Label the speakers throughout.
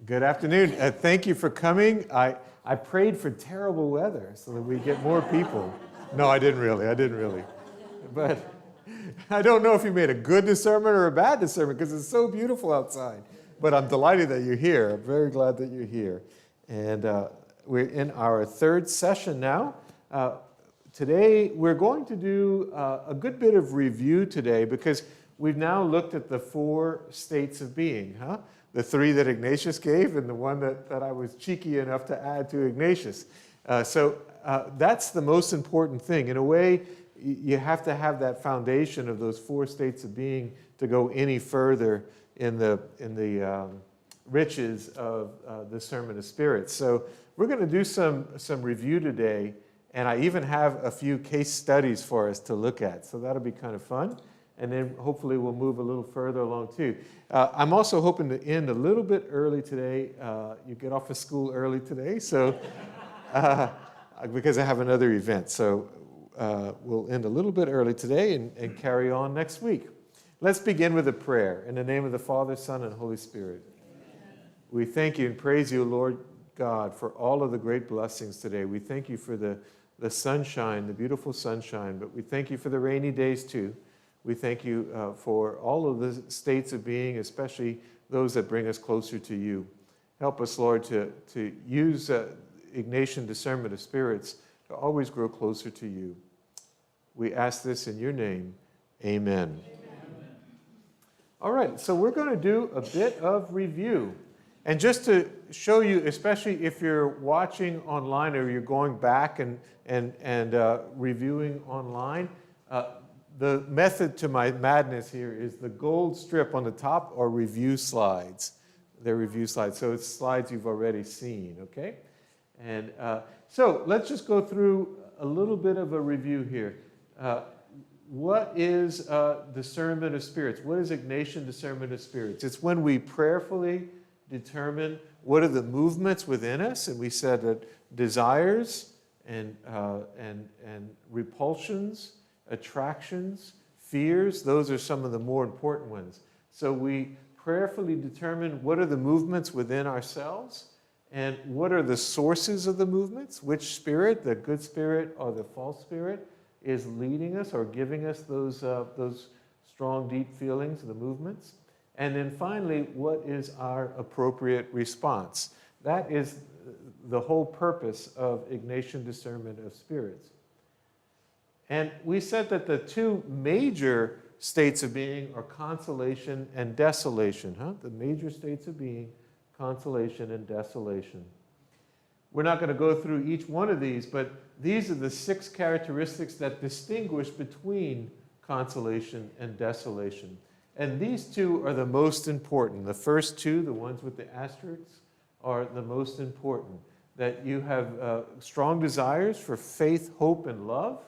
Speaker 1: Good afternoon. Thank you for coming. I prayed for terrible weather so that we get more people. No, I didn't really. But I don't know if you made a good discernment or a bad discernment because it's so beautiful outside. But I'm delighted that you're here. I'm very glad that you're here. And we're in our third session now. Today, we're going to do a good bit of review today because we've now looked at the 4 states of being, The 3 that Ignatius gave and the one that I was cheeky enough to add to Ignatius. So that's the most important thing. In a way, you have to have that foundation of those 4 states of being to go any further in the riches of discernment of spirits. So we're going to do some review today, and I even have a few case studies for us to look at. So that'll be kind of fun. And then hopefully we'll move a little further along too. I'm also hoping to end a little bit early today. You get off of school early today, so because I have another event. So we'll end a little bit early today and carry on next week. Let's begin with a prayer. In the name of the Father, Son, and Holy Spirit. Amen. We thank you and praise you, Lord God, for all of the great blessings today. We thank you for the sunshine, the beautiful sunshine, but we thank you for the rainy days too. We thank you for all of the states of being, especially those that bring us closer to you. Help us, Lord, to use Ignatian discernment of spirits to always grow closer to you. We ask this in your name. Amen. Amen. All right, so we're going to do a bit of review. And just to show you, especially if you're watching online or you're going back and reviewing online, the method to my madness here is the gold strip on the top are review slides. They're review slides, so it's slides you've already seen, okay? And so let's just go through a little bit of a review here. What is discernment of spirits? What is Ignatian discernment of spirits? It's when we prayerfully determine what are the movements within us, and we said that desires and repulsions, attractions, fears, those are some of the more important ones. So we prayerfully determine what are the movements within ourselves and what are the sources of the movements, which spirit, the good spirit or the false spirit, is leading us or giving us those strong, deep feelings of the movements. And then finally, what is our appropriate response? That is the whole purpose of Ignatian discernment of spirits. And we said that the 2 major states of being are consolation and desolation. The major states of being, consolation and desolation. We're not going to go through each one of these, but these are the 6 characteristics that distinguish between consolation and desolation. And these 2 are the most important. The first 2, the ones with the asterisks, are the most important. That you have strong desires for faith, hope, and love,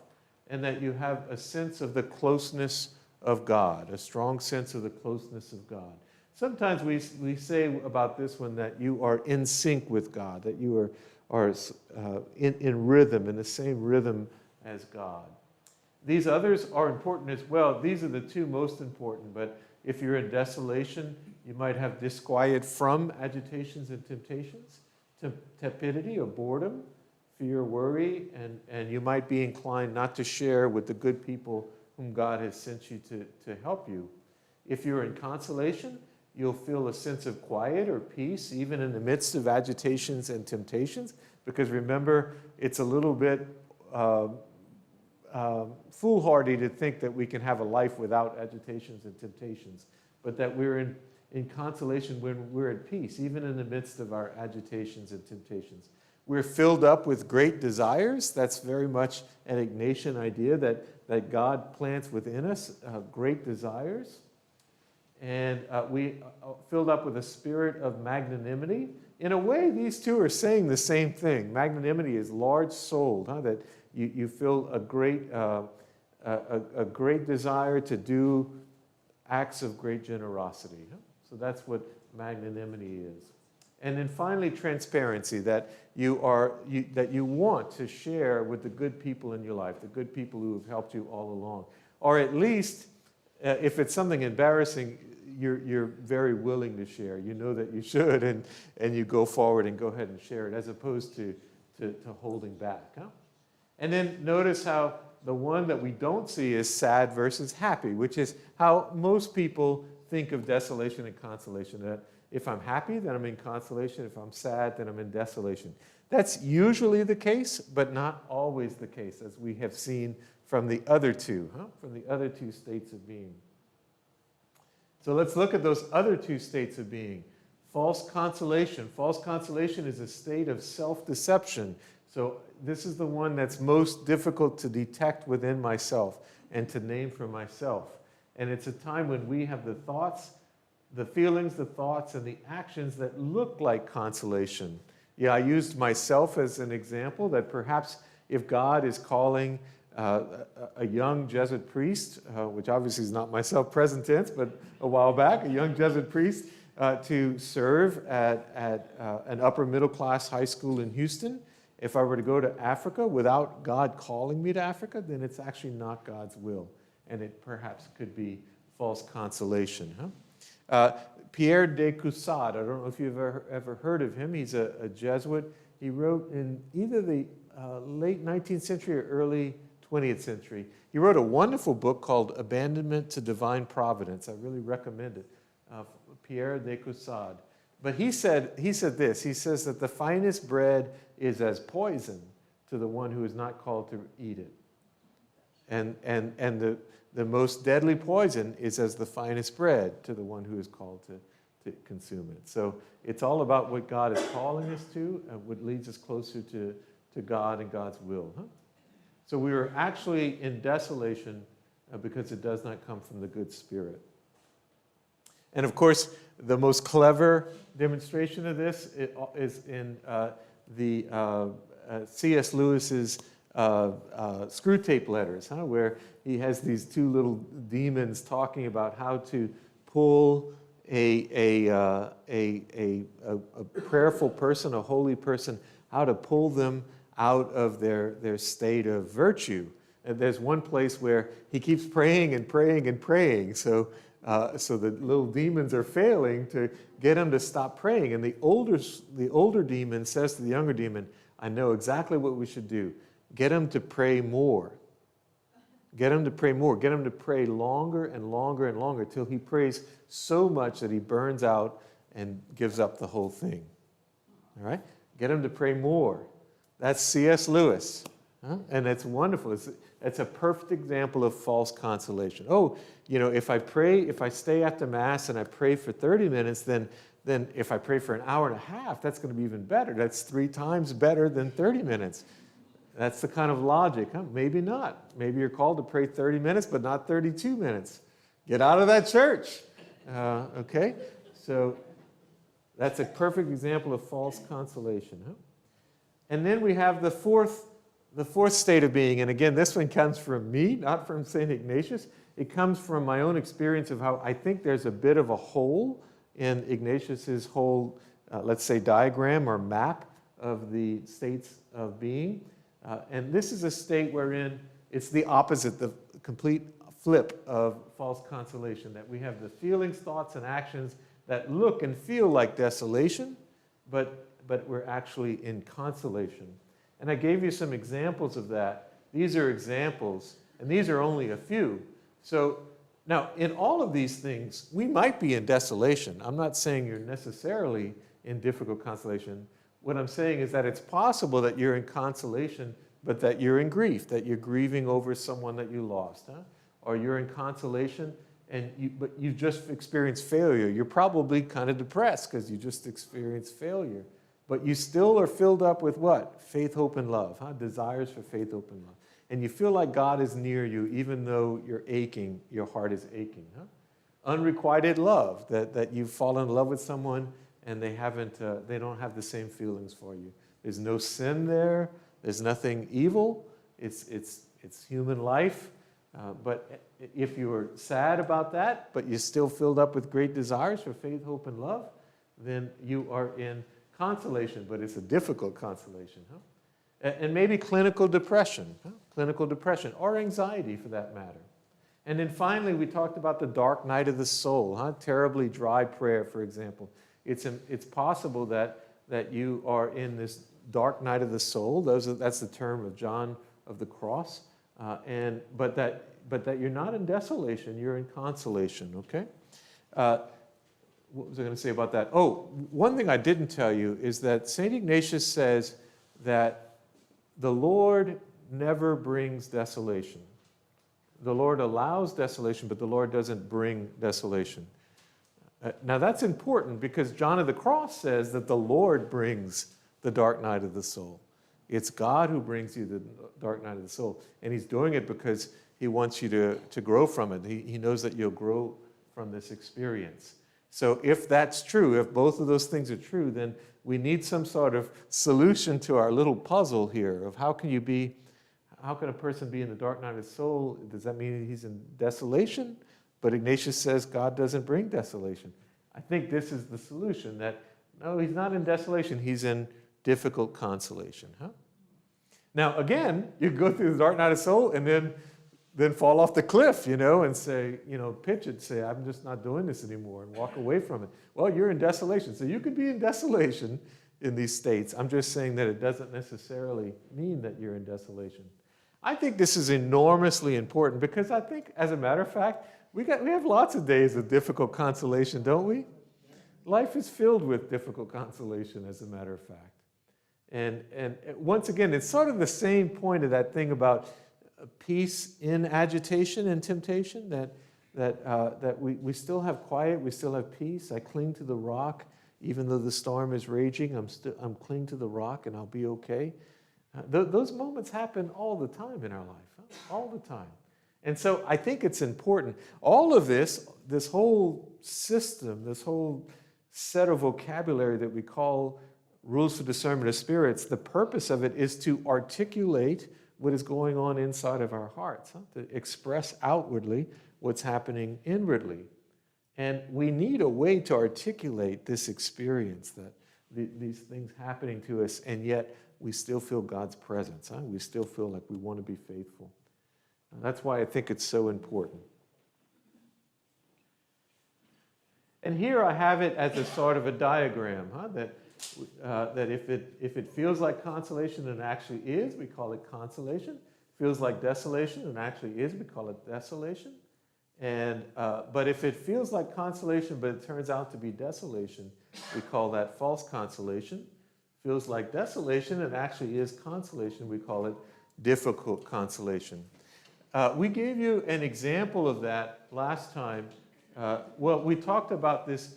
Speaker 1: and that you have a sense of the closeness of God, a strong sense of the closeness of God. Sometimes we say about this one that you are in sync with God, that you are in rhythm, in the same rhythm as God. These others are important as well. These are the 2 most important, but if you're in desolation, you might have disquiet from agitations and temptations, tepidity or boredom, fear, worry, and you might be inclined not to share with the good people whom God has sent you to help you. If you're in consolation, you'll feel a sense of quiet or peace, even in the midst of agitations and temptations, because remember, it's a little bit foolhardy to think that we can have a life without agitations and temptations, but that we're in consolation when we're at peace, even in the midst of our agitations and temptations. We're filled up with great desires. That's very much an Ignatian idea that God plants within us great desires. And we are filled up with a spirit of magnanimity. In a way, these 2 are saying the same thing. Magnanimity is large-souled, that you feel a great desire to do acts of great generosity. So that's what magnanimity is. And then finally, transparency, that you want to share with the good people in your life, the good people who have helped you all along. Or at least, if it's something embarrassing, you're very willing to share. You know that you should, and you go forward and go ahead and share it, as opposed to holding back. Huh? And then notice how the one that we don't see is sad versus happy, which is how most people think of desolation and consolation. That if I'm happy, then I'm in consolation. If I'm sad, then I'm in desolation. That's usually the case, but not always the case, as we have seen from the other two, from the other two states of being. So let's look at those other two states of being. False consolation. False consolation is a state of self-deception. So this is the one that's most difficult to detect within myself and to name for myself. And it's a time when we have the thoughts, the feelings, the thoughts, and the actions that look like consolation. Yeah, I used myself as an example, that perhaps if God is calling a young Jesuit priest, which obviously is not myself present tense, but a while back, a young Jesuit priest to serve at an upper middle class high school in Houston. If I were to go to Africa without God calling me to Africa, then it's actually not God's will, and it perhaps could be false consolation. Pierre de Caussade, I don't know if you've ever heard of him. He's a Jesuit. He wrote in either the late 19th century or early 20th century. He wrote a wonderful book called Abandonment to Divine Providence. I really recommend it. Pierre de Caussade. But he said this. He says that the finest bread is as poison to the one who is not called to eat it. And the most deadly poison is as the finest bread to the one who is called to consume it. So it's all about what God is calling us to and what leads us closer to God and God's will. So we are actually in desolation because it does not come from the good spirit. And of course, the most clever demonstration of this is in the C.S. Lewis's Screw Tape Letters, where he has these two little demons talking about how to pull a prayerful person, a holy person, how to pull them out of their state of virtue. And there's one place where he keeps praying and praying and praying, so the little demons are failing to get him to stop praying. And the older demon says to the younger demon, I know exactly what we should do. Get him to pray more. Get him to pray more. Get him to pray longer and longer and longer till he prays so much that he burns out and gives up the whole thing. All right? Get him to pray more. That's C.S. Lewis. And it's wonderful. It's a perfect example of false consolation. Oh, if I stay after Mass and I pray for 30 minutes, then if I pray for an hour and a half, that's going to be even better. That's 3 times better than 30 minutes. That's the kind of logic. Maybe not. Maybe you're called to pray 30 minutes, but not 32 minutes. Get out of that church. Okay? So that's a perfect example of false consolation. And then we have the fourth state of being. And again, this one comes from me, not from St. Ignatius. It comes from my own experience of how I think there's a bit of a hole in Ignatius's whole, let's say, diagram or map of the states of being. And this is a state wherein it's the opposite, the complete flip of false consolation, that we have the feelings, thoughts, and actions that look and feel like desolation, but we're actually in consolation. And I gave you some examples of that. These are examples, and these are only a few. So now, in all of these things, we might be in desolation. I'm not saying you're necessarily in difficult consolation. What I'm saying is that it's possible that you're in consolation, but that you're in grief, that you're grieving over someone that you lost. Or you're in consolation, but you've just experienced failure. You're probably kind of depressed because you just experienced failure. But you still are filled up with what? Faith, hope, and love. Desires for faith, hope, and love. And you feel like God is near you even though you're aching, your heart is aching. Unrequited love, that you've fallen in love with someone and they don't have the same feelings for you. There's no sin there. There's nothing evil. It's human life. But if you are sad about that, but you're still filled up with great desires for faith, hope, and love, then you are in consolation, but it's a difficult consolation. And maybe clinical depression or anxiety for that matter. And then finally, we talked about the dark night of the soul, terribly dry prayer, for example. It's possible that you are in this dark night of the soul. That's the term of John of the Cross. But that you're not in desolation, you're in consolation, okay? What was I going to say about that? Oh, one thing I didn't tell you is that St. Ignatius says that the Lord never brings desolation. The Lord allows desolation, but the Lord doesn't bring desolation. Now that's important because John of the Cross says that the Lord brings the dark night of the soul. It's God who brings you the dark night of the soul. And he's doing it because he wants you to grow from it. He knows that you'll grow from this experience. So if that's true, if both of those things are true, then we need some sort of solution to our little puzzle here of how can a person be in the dark night of the soul? Does that mean he's in desolation? But Ignatius says God doesn't bring desolation. I think this is the solution, that no, he's not in desolation, he's in difficult consolation. Now, again, you go through the dark night of the soul and then fall off the cliff, and say, pitch it, say, I'm just not doing this anymore, and walk away from it. Well, you're in desolation. So you could be in desolation in these states. I'm just saying that it doesn't necessarily mean that you're in desolation. I think this is enormously important because I think, as a matter of fact, we have lots of days of difficult consolation, don't we? Life is filled with difficult consolation, as a matter of fact. And once again, it's sort of the same point of that thing about peace in agitation and temptation, that we still have quiet, we still have peace. I cling to the rock, even though the storm is raging, I'm cling to the rock and I'll be okay. Those moments happen all the time in our life, all the time. And so I think it's important. All of this whole system, this whole set of vocabulary that we call rules for discernment of spirits, the purpose of it is to articulate what is going on inside of our hearts, to express outwardly what's happening inwardly. And we need a way to articulate this experience, that these things happening to us, and yet we still feel God's presence. We still feel like we want to be faithful. And that's why I think it's so important. And here I have it as a sort of a diagram, that if it feels like consolation and actually is, we call it consolation. Feels like desolation and actually is, we call it desolation. But if it feels like consolation but it turns out to be desolation, we call that false consolation. Feels like desolation and actually is consolation, we call it difficult consolation. We gave you an example of that last time. We talked about this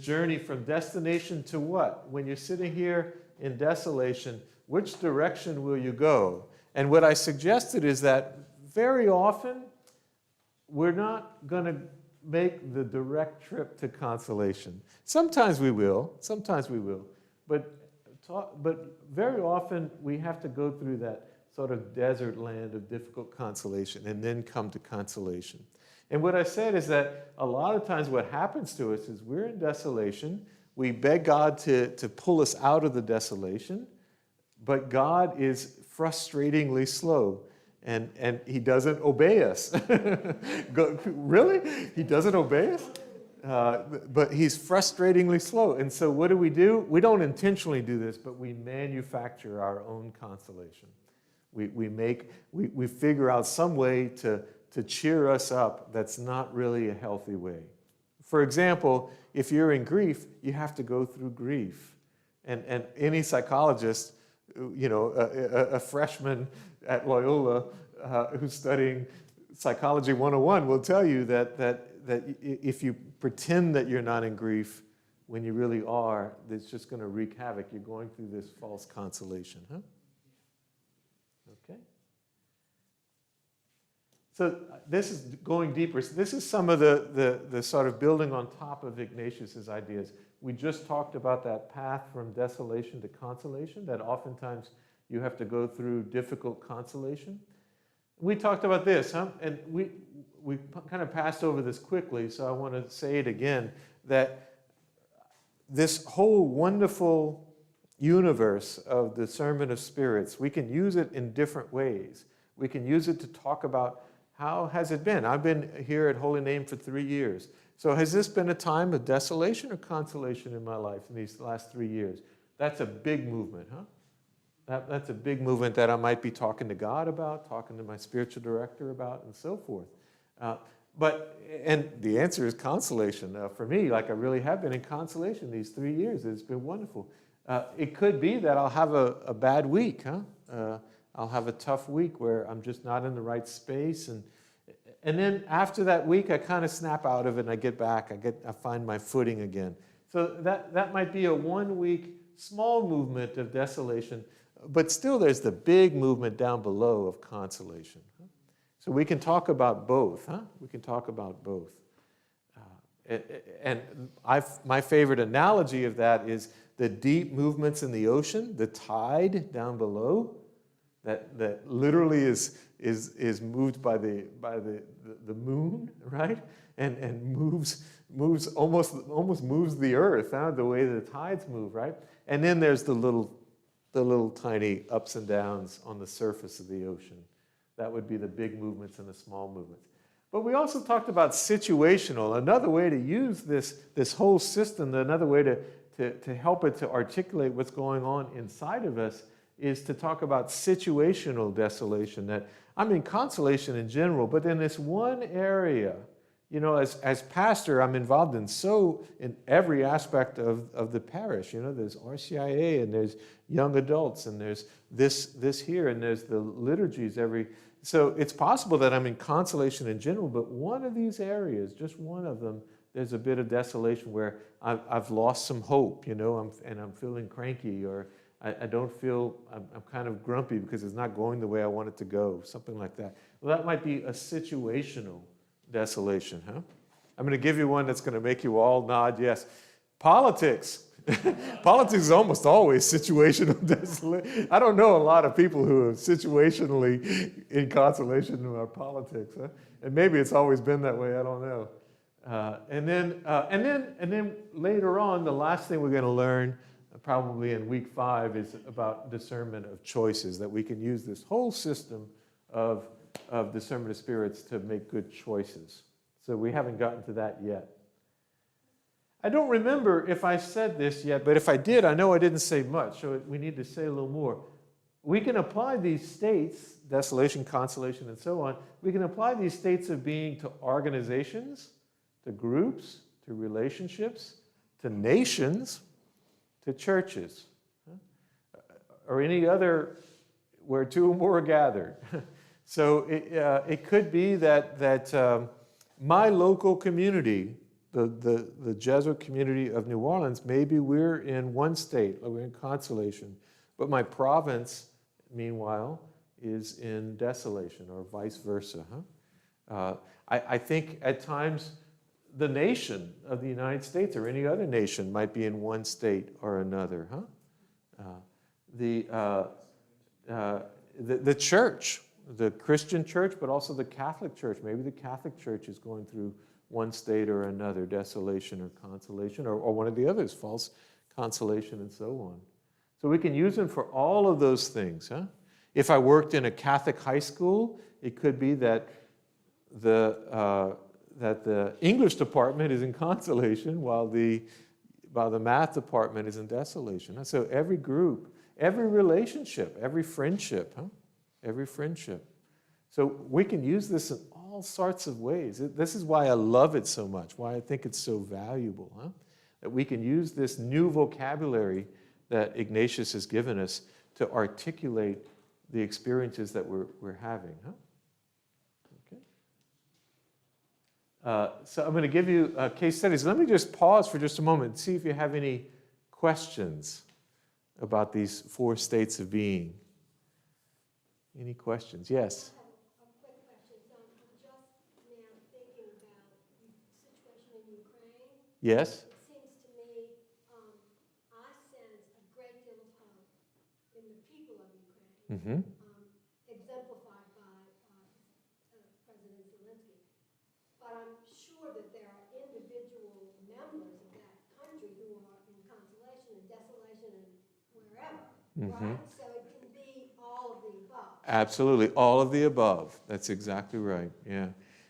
Speaker 1: journey from destination to what? When you're sitting here in desolation, which direction will you go? And what I suggested is that very often we're not going to make the direct trip to consolation. Sometimes we will, but very often we have to go through that sort of desert land of difficult consolation and then come to consolation. And what I said is that a lot of times what happens to us is we're in desolation, we beg God to pull us out of the desolation, but God is frustratingly slow, and he doesn't obey us. Really? He doesn't obey us? But he's frustratingly slow. And so what do? We don't intentionally do this, but we manufacture our own consolation. We figure out some way to cheer us up that's not really a healthy way. For example, if you're in grief, you have to go through grief. And any psychologist, a freshman at Loyola who's studying Psychology 101 will tell you that if you pretend that you're not in grief when you really are, it's just going to wreak havoc. You're going through this false consolation. Okay? So this is going deeper. So this is some of the sort of building on top of Ignatius's ideas. We just talked about that path from desolation to consolation, that oftentimes you have to go through difficult consolation. We talked about this, and we kind of passed over this quickly, so I want to say it again, that this whole wonderful universe of discernment of spirits, we can use it in different ways. We can use it to talk about How has it been? I've been here at Holy Name for 3 years. So has this been a time of desolation or consolation in my life in these last 3 years? That's a big movement, huh? That's a big movement that I might be talking to God about, talking to my spiritual director about, and so forth. And the answer is consolation. For me, like I really have been in consolation these 3 years. It's been wonderful. It could be that I'll have a bad week, huh? I'll have a tough week where I'm just not in the right space. And then after that week, I kind of snap out of it and I get back. I find my footing again. So that might be a 1 week small movement of desolation, but still there's the big movement down below of consolation. So we can talk about both, huh? We can talk about both. And my favorite analogy of that is the deep movements in the ocean, the tide down below, that literally is moved by the moon, right? And moves almost moves the earth, huh? The way the tides move, right? And then there's the little tiny ups and downs on the surface of the ocean. That would be the big movements and the small movements. But we also talked about situational. Another way to use this whole system, another way to help it to articulate what's going on inside of us is to talk about situational desolation. That I mean consolation in general, but in this one area, you know, as pastor, I'm involved in every aspect of the parish. You know, there's RCIA and there's young adults and there's this here and there's the liturgies so it's possible that I'm in consolation in general, but one of these areas, just one of them, there's a bit of desolation where I've lost some hope, you know, I'm feeling cranky, or I don't feel, I'm kind of grumpy because it's not going the way I want it to go, something like that. Well, that might be a situational desolation, huh? I'm going to give you one that's going to make you all nod yes. Politics. Politics is almost always situational desolation. I don't know a lot of people who are situationally in consolation in our politics, huh? And maybe it's always been that way. I don't know. And then later on, the last thing we're going to learn, probably in week 5, is about discernment of choices. That we can use this whole system of discernment of spirits to make good choices. So we haven't gotten to that yet. I don't remember if I said this yet, but if I did, I know I didn't say much, so we need to say a little more. We can apply these states, desolation, consolation, and so on, we can apply these states of being to organizations, to groups, to relationships, to nations, to churches, or any other where 2 or more are gathered. So it could be that my local community, the Jesuit community of New Orleans, maybe we're in one state, or we're in consolation, but my province, meanwhile, is in desolation, or vice versa. Huh? I think at times the nation of the United States or any other nation might be in one state or another. Huh? The church, the Christian church, but also the Catholic church. Maybe the Catholic church is going through one state or another, desolation or consolation, or one of the others, false consolation and so on. So we can use them for all of those things. Huh? If I worked in a Catholic high school, it could be that the English department is in consolation while the math department is in desolation. So every group, every relationship, every friendship, huh? Every friendship. So we can use this in all sorts of ways. This is why I love it so much, why I think it's so valuable, huh? That we can use this new vocabulary that Ignatius has given us to articulate the experiences that we're having, huh? So I'm going to give you case studies. Let me just pause for just a moment and see if you have any questions about these 4 states of being. Any questions? Yes?
Speaker 2: I have a quick question. So I'm just now thinking about the situation in Ukraine.
Speaker 1: Yes?
Speaker 2: It seems to me I sense a great deal of hope in the people of Ukraine, exemplified by President Zelensky. But I'm sure that there are individual members of that country who are in consolation and desolation and wherever, right? So it can be all of the above.
Speaker 1: Absolutely. All of the above. That's exactly right. Yeah.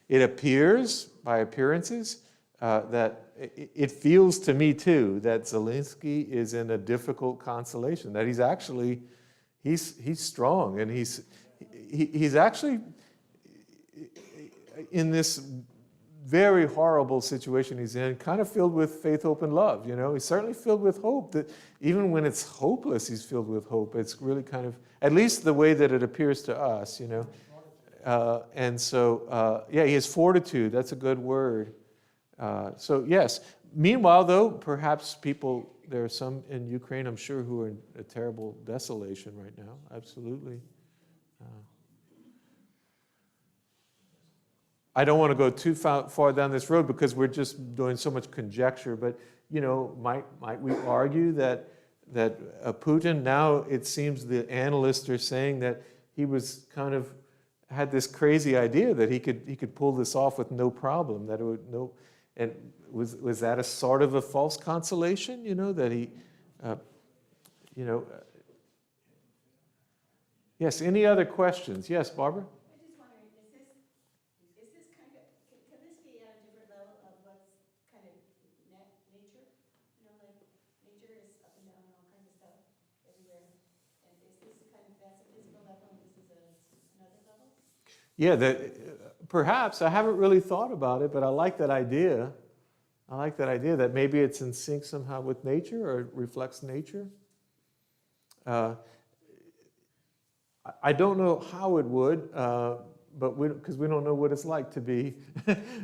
Speaker 1: It appears, by appearances, that it feels to me, too, that Zelensky is in a difficult consolation, that he's actually, he's strong, and he's actually in this very horrible situation he's in, kind of filled with faith, hope, and love. You know, he's certainly filled with hope. That even when it's hopeless, he's filled with hope. It's really kind of, at least the way that it appears to us. You know, and so yeah, he has fortitude. That's a good word. So yes. Meanwhile, though, perhaps there are some in Ukraine, I'm sure, who are in a terrible desolation right now. Absolutely. I don't want to go too far down this road because we're just doing so much conjecture, but, you know, might we argue that Putin, now it seems the analysts are saying that he was kind of had this crazy idea that he could pull this off with no problem, that it would and was that a sort of a false consolation, you know, that he, you know, yes, any other questions? Yes, Barbara? Yeah, perhaps. I haven't really thought about it, but I like that idea. I like that idea that maybe it's in sync somehow with nature or it reflects nature. I don't know how it would, but because we don't know what it's like to be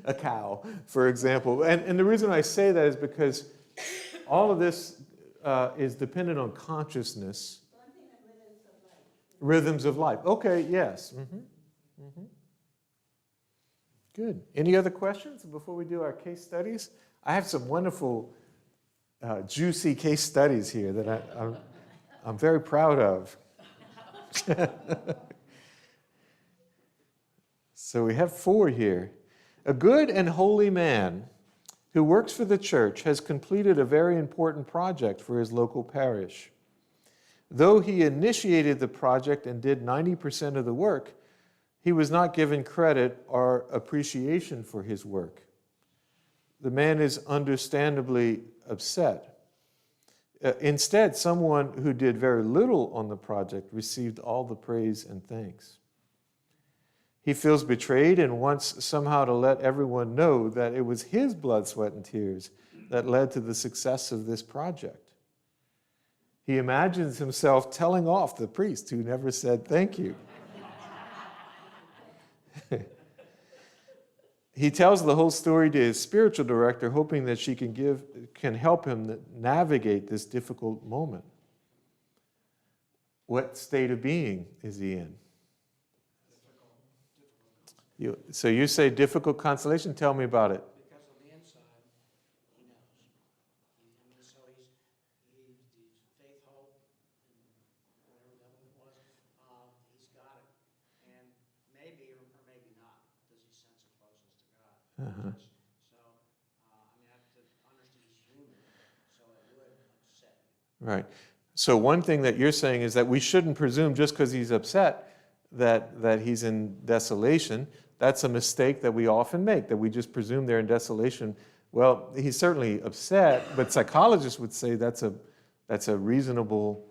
Speaker 1: a cow, for example. And the reason I say that is because all of this is dependent on consciousness. Rhythms of life. Okay, yes. Mm-hmm. Mm-hmm. Good. Any other questions before we do our case studies? I have some wonderful, juicy case studies here that I'm very proud of. So we have 4 here. A good and holy man who works for the church has completed a very important project for his local parish. Though he initiated the project and did 90% of the work, he was not given credit or appreciation for his work. The man is understandably upset. Instead, someone who did very little on the project received all the praise and thanks. He feels betrayed and wants somehow to let everyone know that it was his blood, sweat, and tears that led to the success of this project. He imagines himself telling off the priest who never said thank you. He tells the whole story to his spiritual director, hoping that she can help him navigate this difficult moment. What state of being is he in? So you say difficult consolation? Tell me about it.
Speaker 3: Because on the inside, he knows. So he's faith, hope, and whatever the other one was, he's got it. And maybe or maybe not does he sense a closeness to God.
Speaker 1: Uh-huh.
Speaker 3: So, I have to understand he's human, so it would upset me.
Speaker 1: Right. So one thing that you're saying is that we shouldn't presume just because he's upset that he's in desolation. That's a mistake that we often make, that we just presume they're in desolation. Well, he's certainly upset, but psychologists would say that's a reasonable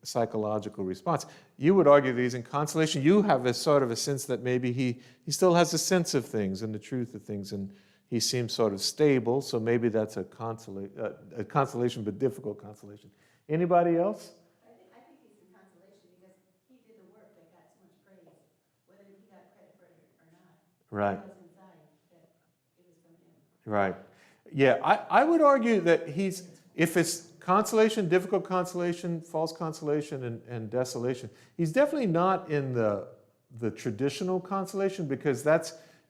Speaker 1: psychological response. You would argue that he's in consolation. You have a sort of a sense that maybe he still has a sense of things and the truth of things, and he seems sort of stable, so maybe that's a consolation, but difficult consolation. Anybody else?
Speaker 4: I think he's in consolation because he did the work that got so much praise, whether he got credit for it or not.
Speaker 1: Right.
Speaker 4: It was inside that it was from him.
Speaker 1: Right. Yeah, I would argue that if it's consolation, difficult consolation, false consolation, and desolation, he's definitely not in the traditional consolation, because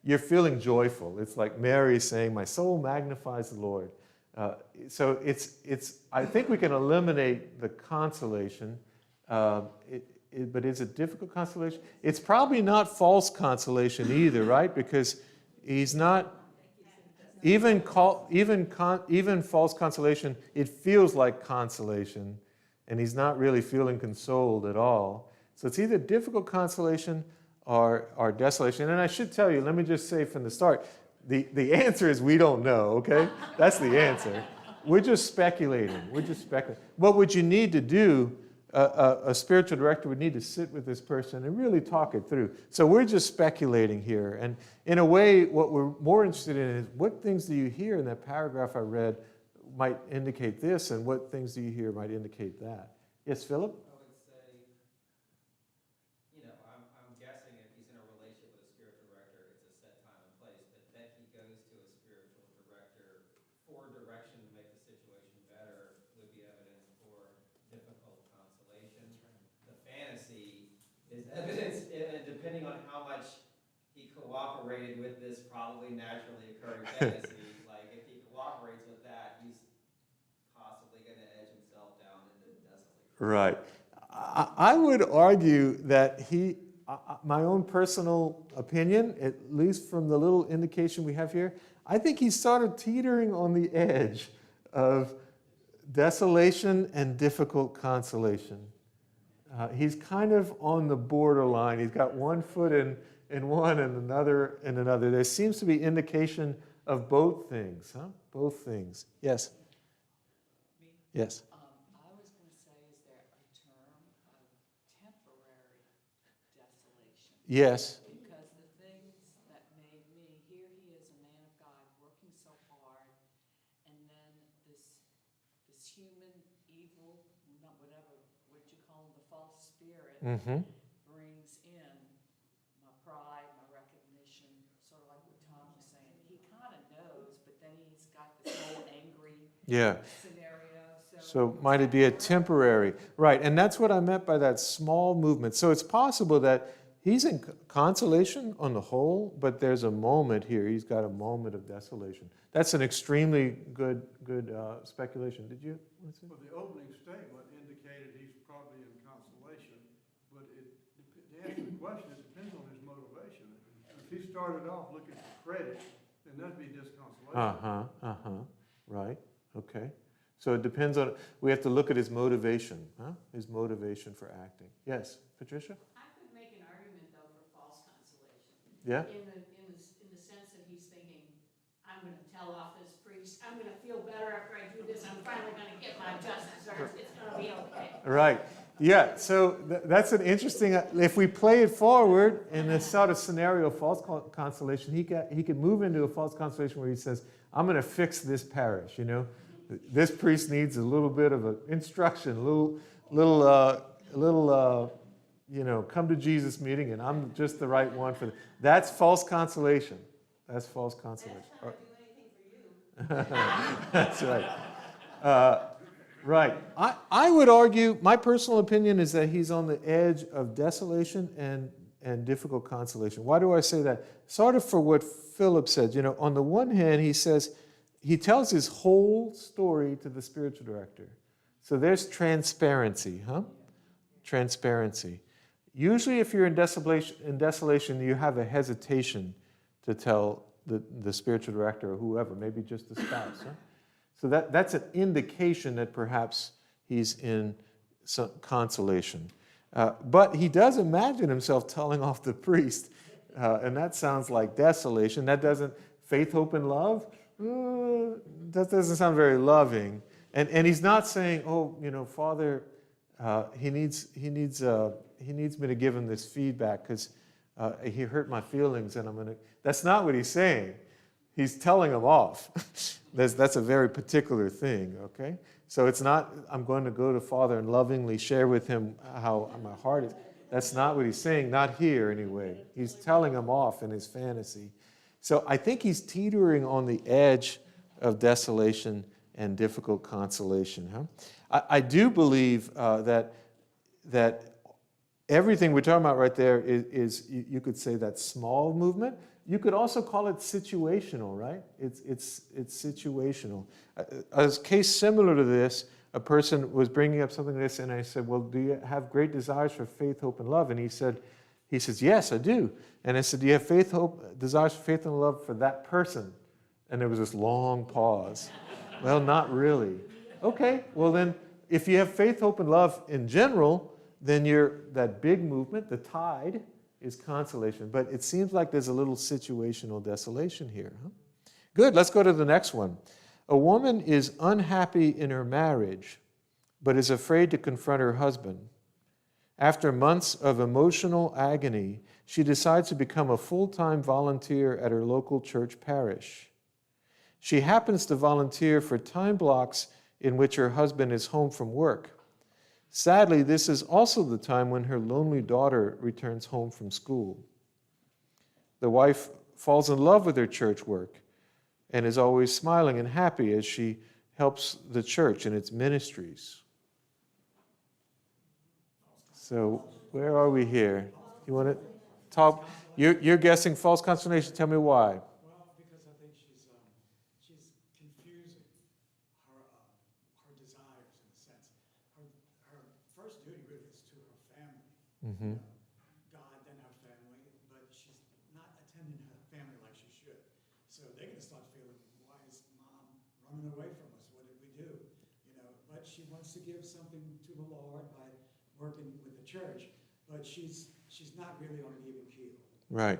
Speaker 1: you're feeling joyful. It's like Mary saying, "My soul magnifies the Lord." So I think we can eliminate the consolation, but is it difficult consolation? It's probably not false consolation either, right? Because he's not, even false consolation, it feels like consolation, and he's not really feeling consoled at all. So it's either difficult consolation or desolation. And I should tell you, let me just say from the start, the answer is we don't know, okay? That's the answer. We're just speculating. What would you need to do, a spiritual director would need to sit with this person and really talk it through. So we're just speculating here. And in a way, what we're more interested in is what things do you hear in that paragraph I read might indicate this, and what things do you hear might indicate that. Yes, Philip?
Speaker 5: I would say, I'm guessing if he's in a relationship with a spiritual director, it's a set time and place, but that he goes to a spiritual director for direction to make the situation better would be evidence for difficult consolation. The fantasy is evidence, and depending on how much he cooperated with this probably naturally occurring fantasy, like if he cooperates with that, he's possibly going to edge himself down into desolation.
Speaker 1: Right. I would argue that my own personal opinion, at least from the little indication we have here, I think he started teetering on the edge of desolation and difficult consolation. He's kind of on the borderline. He's got one foot in one and another in another. There seems to be indication of both things, huh? Both things. Yes.
Speaker 6: Me?
Speaker 1: Yes.
Speaker 6: I was going to say, is there a term of temporary desolation?
Speaker 1: Yes.
Speaker 6: Because the things that made me, here he is, a man of God, working so hard, and then this human evil, not whatever, what you call the false spirit,
Speaker 1: Mm-hmm.
Speaker 6: brings in my pride, my recognition, sort of like what Tom was saying. He kind of knows, but then he's got this whole angry
Speaker 1: Yeah.
Speaker 6: scenario.
Speaker 1: So might it be a temporary? Right, and that's what I meant by that small movement. So it's possible that he's in consolation on the whole, but there's a moment here. He's got a moment of desolation. That's an extremely good speculation. Did you want to say?
Speaker 7: Well, the opening statement indicated he's probably in consolation, but to answer the question, it depends on his motivation. If he started off looking for credit, then that'd be disconsolation.
Speaker 1: Right, okay. So it depends on, we have to look at his motivation, huh? His motivation for acting. Yes, Patricia?
Speaker 4: I could make an argument, though, for false consolation.
Speaker 1: Yeah?
Speaker 4: In the sense that he's thinking, I'm going to tell off this priest, I'm going to feel better after I do this, I'm finally going to get my justice, or it's going to be okay.
Speaker 1: Right. Yeah, so that's an interesting, if we play it forward in this sort of scenario of false consolation, he could move into a false consolation where he says, I'm going to fix this parish, you know. This priest needs a little bit of an instruction, a little, come to Jesus meeting, and I'm just the right one for that. That's false consolation. That's false consolation.
Speaker 4: That's not going to do anything for you.
Speaker 1: That's right. Right. I would argue, my personal opinion is that he's on the edge of desolation and difficult consolation. Why do I say that? Sort of for what Philip said. On the one hand, he tells his whole story to the spiritual director. So there's transparency, huh? Transparency. Usually if you're in desolation, you have a hesitation to tell the spiritual director or whoever, maybe just the spouse, huh? So that's an indication that perhaps he's in some consolation. But he does imagine himself telling off the priest, and that sounds like desolation. That doesn't, faith, hope, and love, that doesn't sound very loving. And he's not saying, Father, he needs me to give him this feedback because he hurt my feelings, and that's not what he's saying. He's telling him off. That's a very particular thing, okay? So it's not, I'm going to go to Father and lovingly share with him how my heart is. That's not what he's saying, not here anyway. He's telling him off in his fantasy. So I think he's teetering on the edge of desolation and difficult consolation. Huh? I do believe that everything we're talking about right there is you could say that small movement. You could also call it situational, right? It's situational. A case similar to this, a person was bringing up something like this, and I said, well, do you have great desires for faith, hope, and love? And he says, yes, I do. And I said, do you have faith, hope, desires for faith and love for that person? And there was this long pause. Well, not really. Okay, well then, if you have faith, hope, and love in general, then that big movement, the tide, is consolation. But it seems like there's a little situational desolation here. Huh? Good, let's go to the next one. A woman is unhappy in her marriage, but is afraid to confront her husband. After months of emotional agony, she decides to become a full-time volunteer at her local church parish. She happens to volunteer for time blocks in which her husband is home from work. Sadly, this is also the time when her lonely daughter returns home from school. The wife falls in love with her church work and is always smiling and happy as she helps the church in its ministries. So, where are we here? You want to talk? You're guessing false consolation. Tell me why.
Speaker 8: Well, because I think she's confusing her desires in a sense. Her first duty really is to her family.
Speaker 1: Mm-hmm.
Speaker 8: God, then her family, but she's not attending her family like she should. So they're going to start feeling, why is mom running away from us? What did we do? But she wants to give something to the Lord by working with the church, but she's not really on an even keel.
Speaker 1: Right.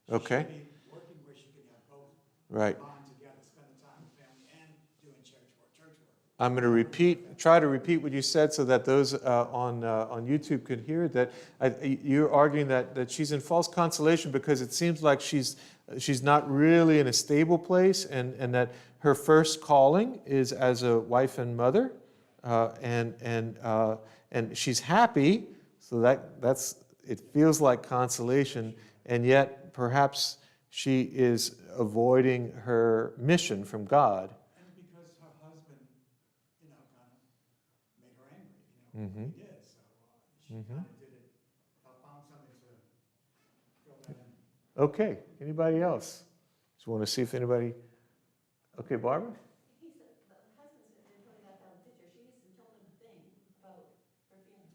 Speaker 8: She
Speaker 1: Okay.
Speaker 8: should be working where she can have both.
Speaker 1: Right.
Speaker 8: Bond together, spending time with family and doing church work.
Speaker 1: I'm going to try to repeat what you said so that those on YouTube could hear it. That you're arguing that she's in false consolation because it seems like she's not really in a stable place, and that her first calling is as a wife and mother, and she's happy, so that's it feels like consolation, and yet perhaps she is avoiding her mission from God.
Speaker 8: And because her husband, kind of made her angry,
Speaker 1: Mm-hmm.
Speaker 8: he did. So she kind of did it, found something to fill that in.
Speaker 1: Okay, anybody else? Just want to see if anybody. Okay, Barbara?
Speaker 4: He said, the husband's been putting that down the picture. She hasn't told him a thing about her feelings.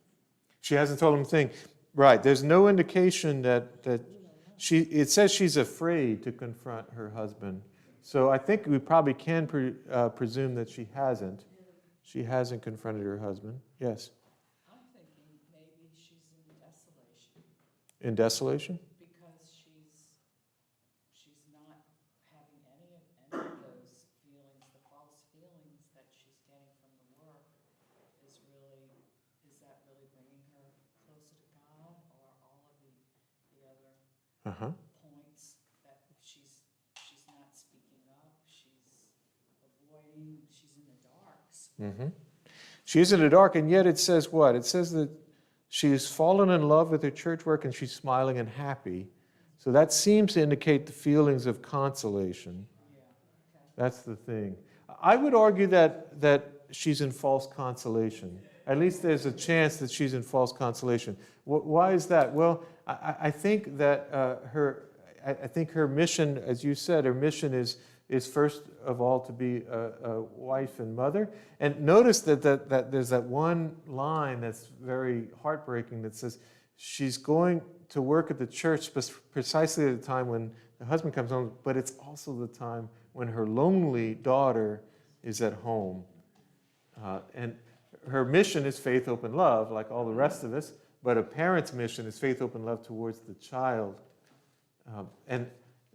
Speaker 1: She hasn't told him a thing. Right, there's no indication that it says she's afraid to confront her husband. So I think we probably can presume that she hasn't. She hasn't confronted her husband. Yes?
Speaker 6: I'm thinking maybe she's in desolation.
Speaker 1: In desolation?
Speaker 6: Because she's not having any of those feelings, the false feelings that she's getting from the work is that really bringing her closer to God, or all of the other points that she's not speaking up, she's avoiding, she's in the dark. So
Speaker 1: She's in the dark, and yet it says what? It says that she's fallen in love with her church work and she's smiling and happy. So that seems to indicate the feelings of consolation.
Speaker 6: yeah, okay.
Speaker 1: That's the thing. I would argue that she's in false consolation. At least there's a chance that she's in false consolation. Why is that? Well, I think that her mission, as you said, her mission is first of all to be a wife and mother. And notice that there's that one line that's very heartbreaking that says she's going to work at the church precisely at the time when the husband comes home, but it's also the time when her lonely daughter is at home. And her mission is faith, hope, and love, like all the rest of us, but a parent's mission is faith, hope, and love towards the child. And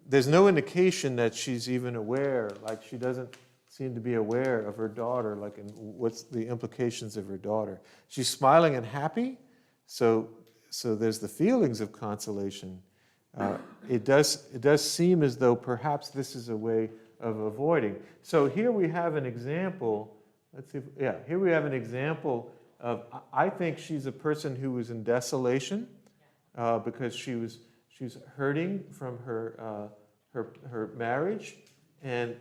Speaker 1: there's no indication that she's even aware, like she doesn't seem to be aware of her daughter, like and what's the implications of her daughter. She's smiling and happy, so there's the feelings of consolation. It does seem as though perhaps this is a way of avoiding. So here we have an example. Let's see. Here we have an example of. I think she's a person who was in desolation because she's hurting from her marriage, and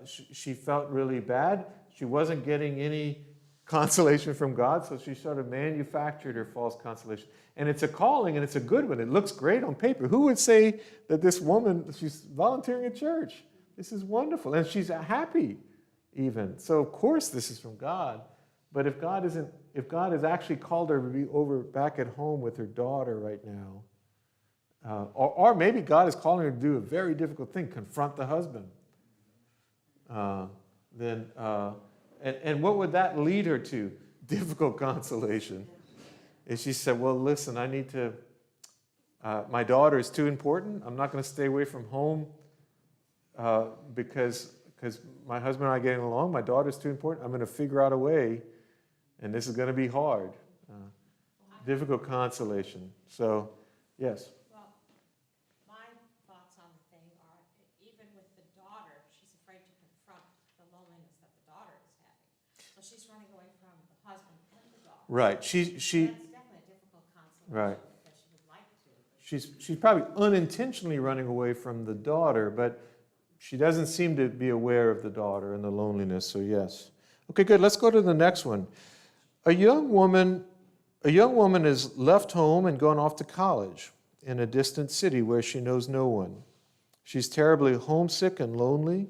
Speaker 1: she felt really bad. She wasn't getting any consolation from God, so she sort of manufactured her false consolation. And it's a calling, and it's a good one. It looks great on paper. Who would say that this woman, she's volunteering at church? This is wonderful, and she's happy even. So of course this is from God. But if God has actually called her to be over back at home with her daughter right now, or maybe God is calling her to do a very difficult thing, confront the husband, and what would that lead her to? Difficult consolation. And she said, well, listen, I need to, my daughter is too important. I'm not going to stay away from home because my husband and I are getting along. My daughter's too important. I'm going to figure out a way, and this is going to be hard. Difficult consolation. So, yes.
Speaker 4: Well, my thoughts on the thing are, even with the daughter, she's afraid to confront the loneliness that the daughter is having. So she's running away from the husband and the daughter.
Speaker 1: Right.
Speaker 4: That's definitely a difficult consolation.
Speaker 1: Right.
Speaker 4: Because she would like to.
Speaker 1: She's probably unintentionally running away from the daughter, but she doesn't seem to be aware of the daughter and the loneliness, so yes. Okay, good. Let's go to the next one. A young woman is left home and gone off to college in a distant city where she knows no one. She's terribly homesick and lonely.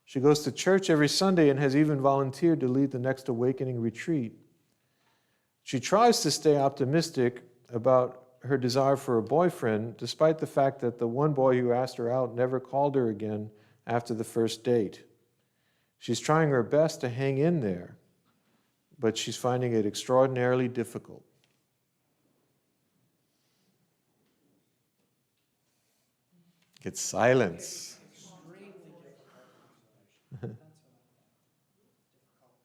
Speaker 1: She goes to church every Sunday and has even volunteered to lead the next awakening retreat. She tries to stay optimistic about her desire for a boyfriend, despite the fact that the one boy who asked her out never called her again after the first date. She's trying her best to hang in there, but she's finding it extraordinarily difficult. It's silence.
Speaker 3: Extremely difficult consolation. That's what I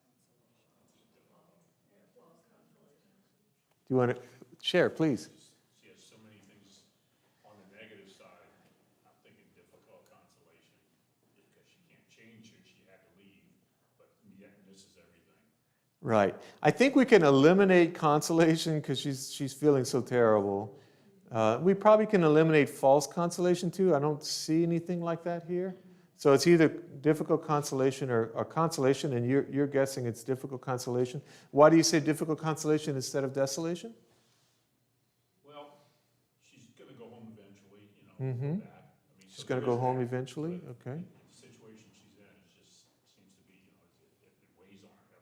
Speaker 3: thought. Difficult consolation.
Speaker 1: Do you want to share, please?
Speaker 9: She has so many things on the negative side. I'm thinking difficult consolation because she can't change who she had to leave, but yet misses everything.
Speaker 1: Right. I think we can eliminate consolation because she's feeling so terrible. We probably can eliminate false consolation too. I don't see anything like that here. So it's either difficult consolation or consolation, and you're guessing it's difficult consolation. Why do you say difficult consolation instead of desolation?
Speaker 9: Well, she's going to go home eventually, you know,
Speaker 1: Mm-hmm.
Speaker 9: that. I mean,
Speaker 1: She's going to go home eventually? Okay.
Speaker 9: The situation she's in is just seems to be, you know, it weighs on her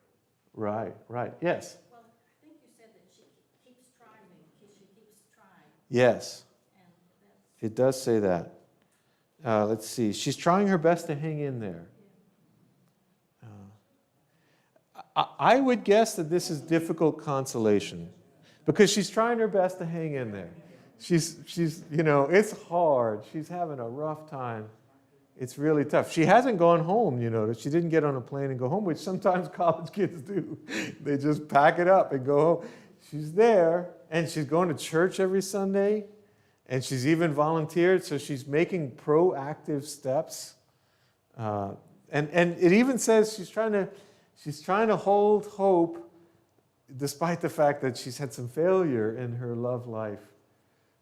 Speaker 9: heavily.
Speaker 1: Right. Yes.
Speaker 4: Well, I think you said that she keeps trying, she keeps trying,
Speaker 1: Yes.
Speaker 4: and that's,
Speaker 1: It does say that. Let's see. She's trying her best to hang in there. I would guess that this is difficult consolation because she's trying her best to hang in there. She's you know, it's hard. She's having a rough time. It's really tough. She hasn't gone home, you know. She didn't get on a plane and go home, which sometimes college kids do. They just pack it up and go home. She's there, and she's going to church every Sunday, and she's even volunteered, so she's making proactive steps. And it even says she's trying to hold hope despite the fact that she's had some failure in her love life.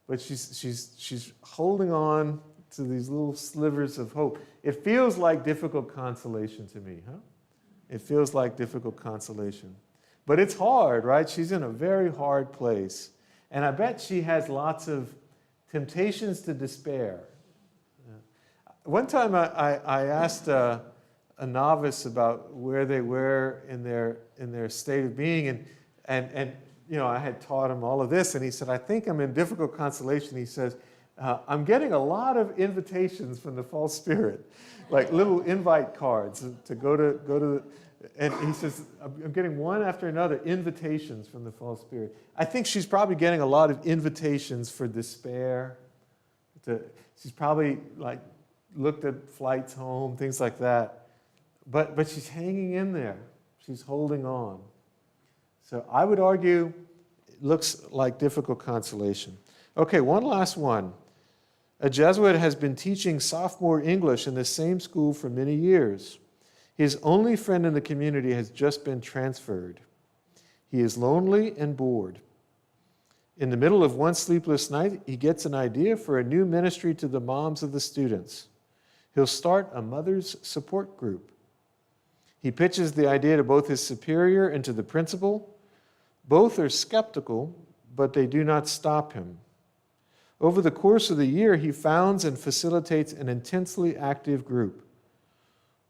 Speaker 1: But she's holding on to these little slivers of hope. It feels like difficult consolation to me, huh? It feels like difficult consolation. But it's hard, right? She's in a very hard place. And I bet she has lots of temptations to despair. One time I asked a novice about where they were in their state of being, and you know, I had taught him all of this, and he said, I think I'm in difficult consolation. He says, I'm getting a lot of invitations from the false spirit, like little invite cards to go to, and he says, I'm getting one after another invitations from the false spirit. I think she's probably getting a lot of invitations for despair. She's probably like looked at flights home, things like that. But she's hanging in there. She's holding on. So I would argue it looks like difficult consolation. Okay, one last one. A Jesuit has been teaching sophomore English in the same school for many years. His only friend in the community has just been transferred. He is lonely and bored. In the middle of one sleepless night, he gets an idea for a new ministry to the moms of the students. He'll start a mother's support group. He pitches the idea to both his superior and to the principal. Both are skeptical, but they do not stop him. Over the course of the year, he founds and facilitates an intensely active group.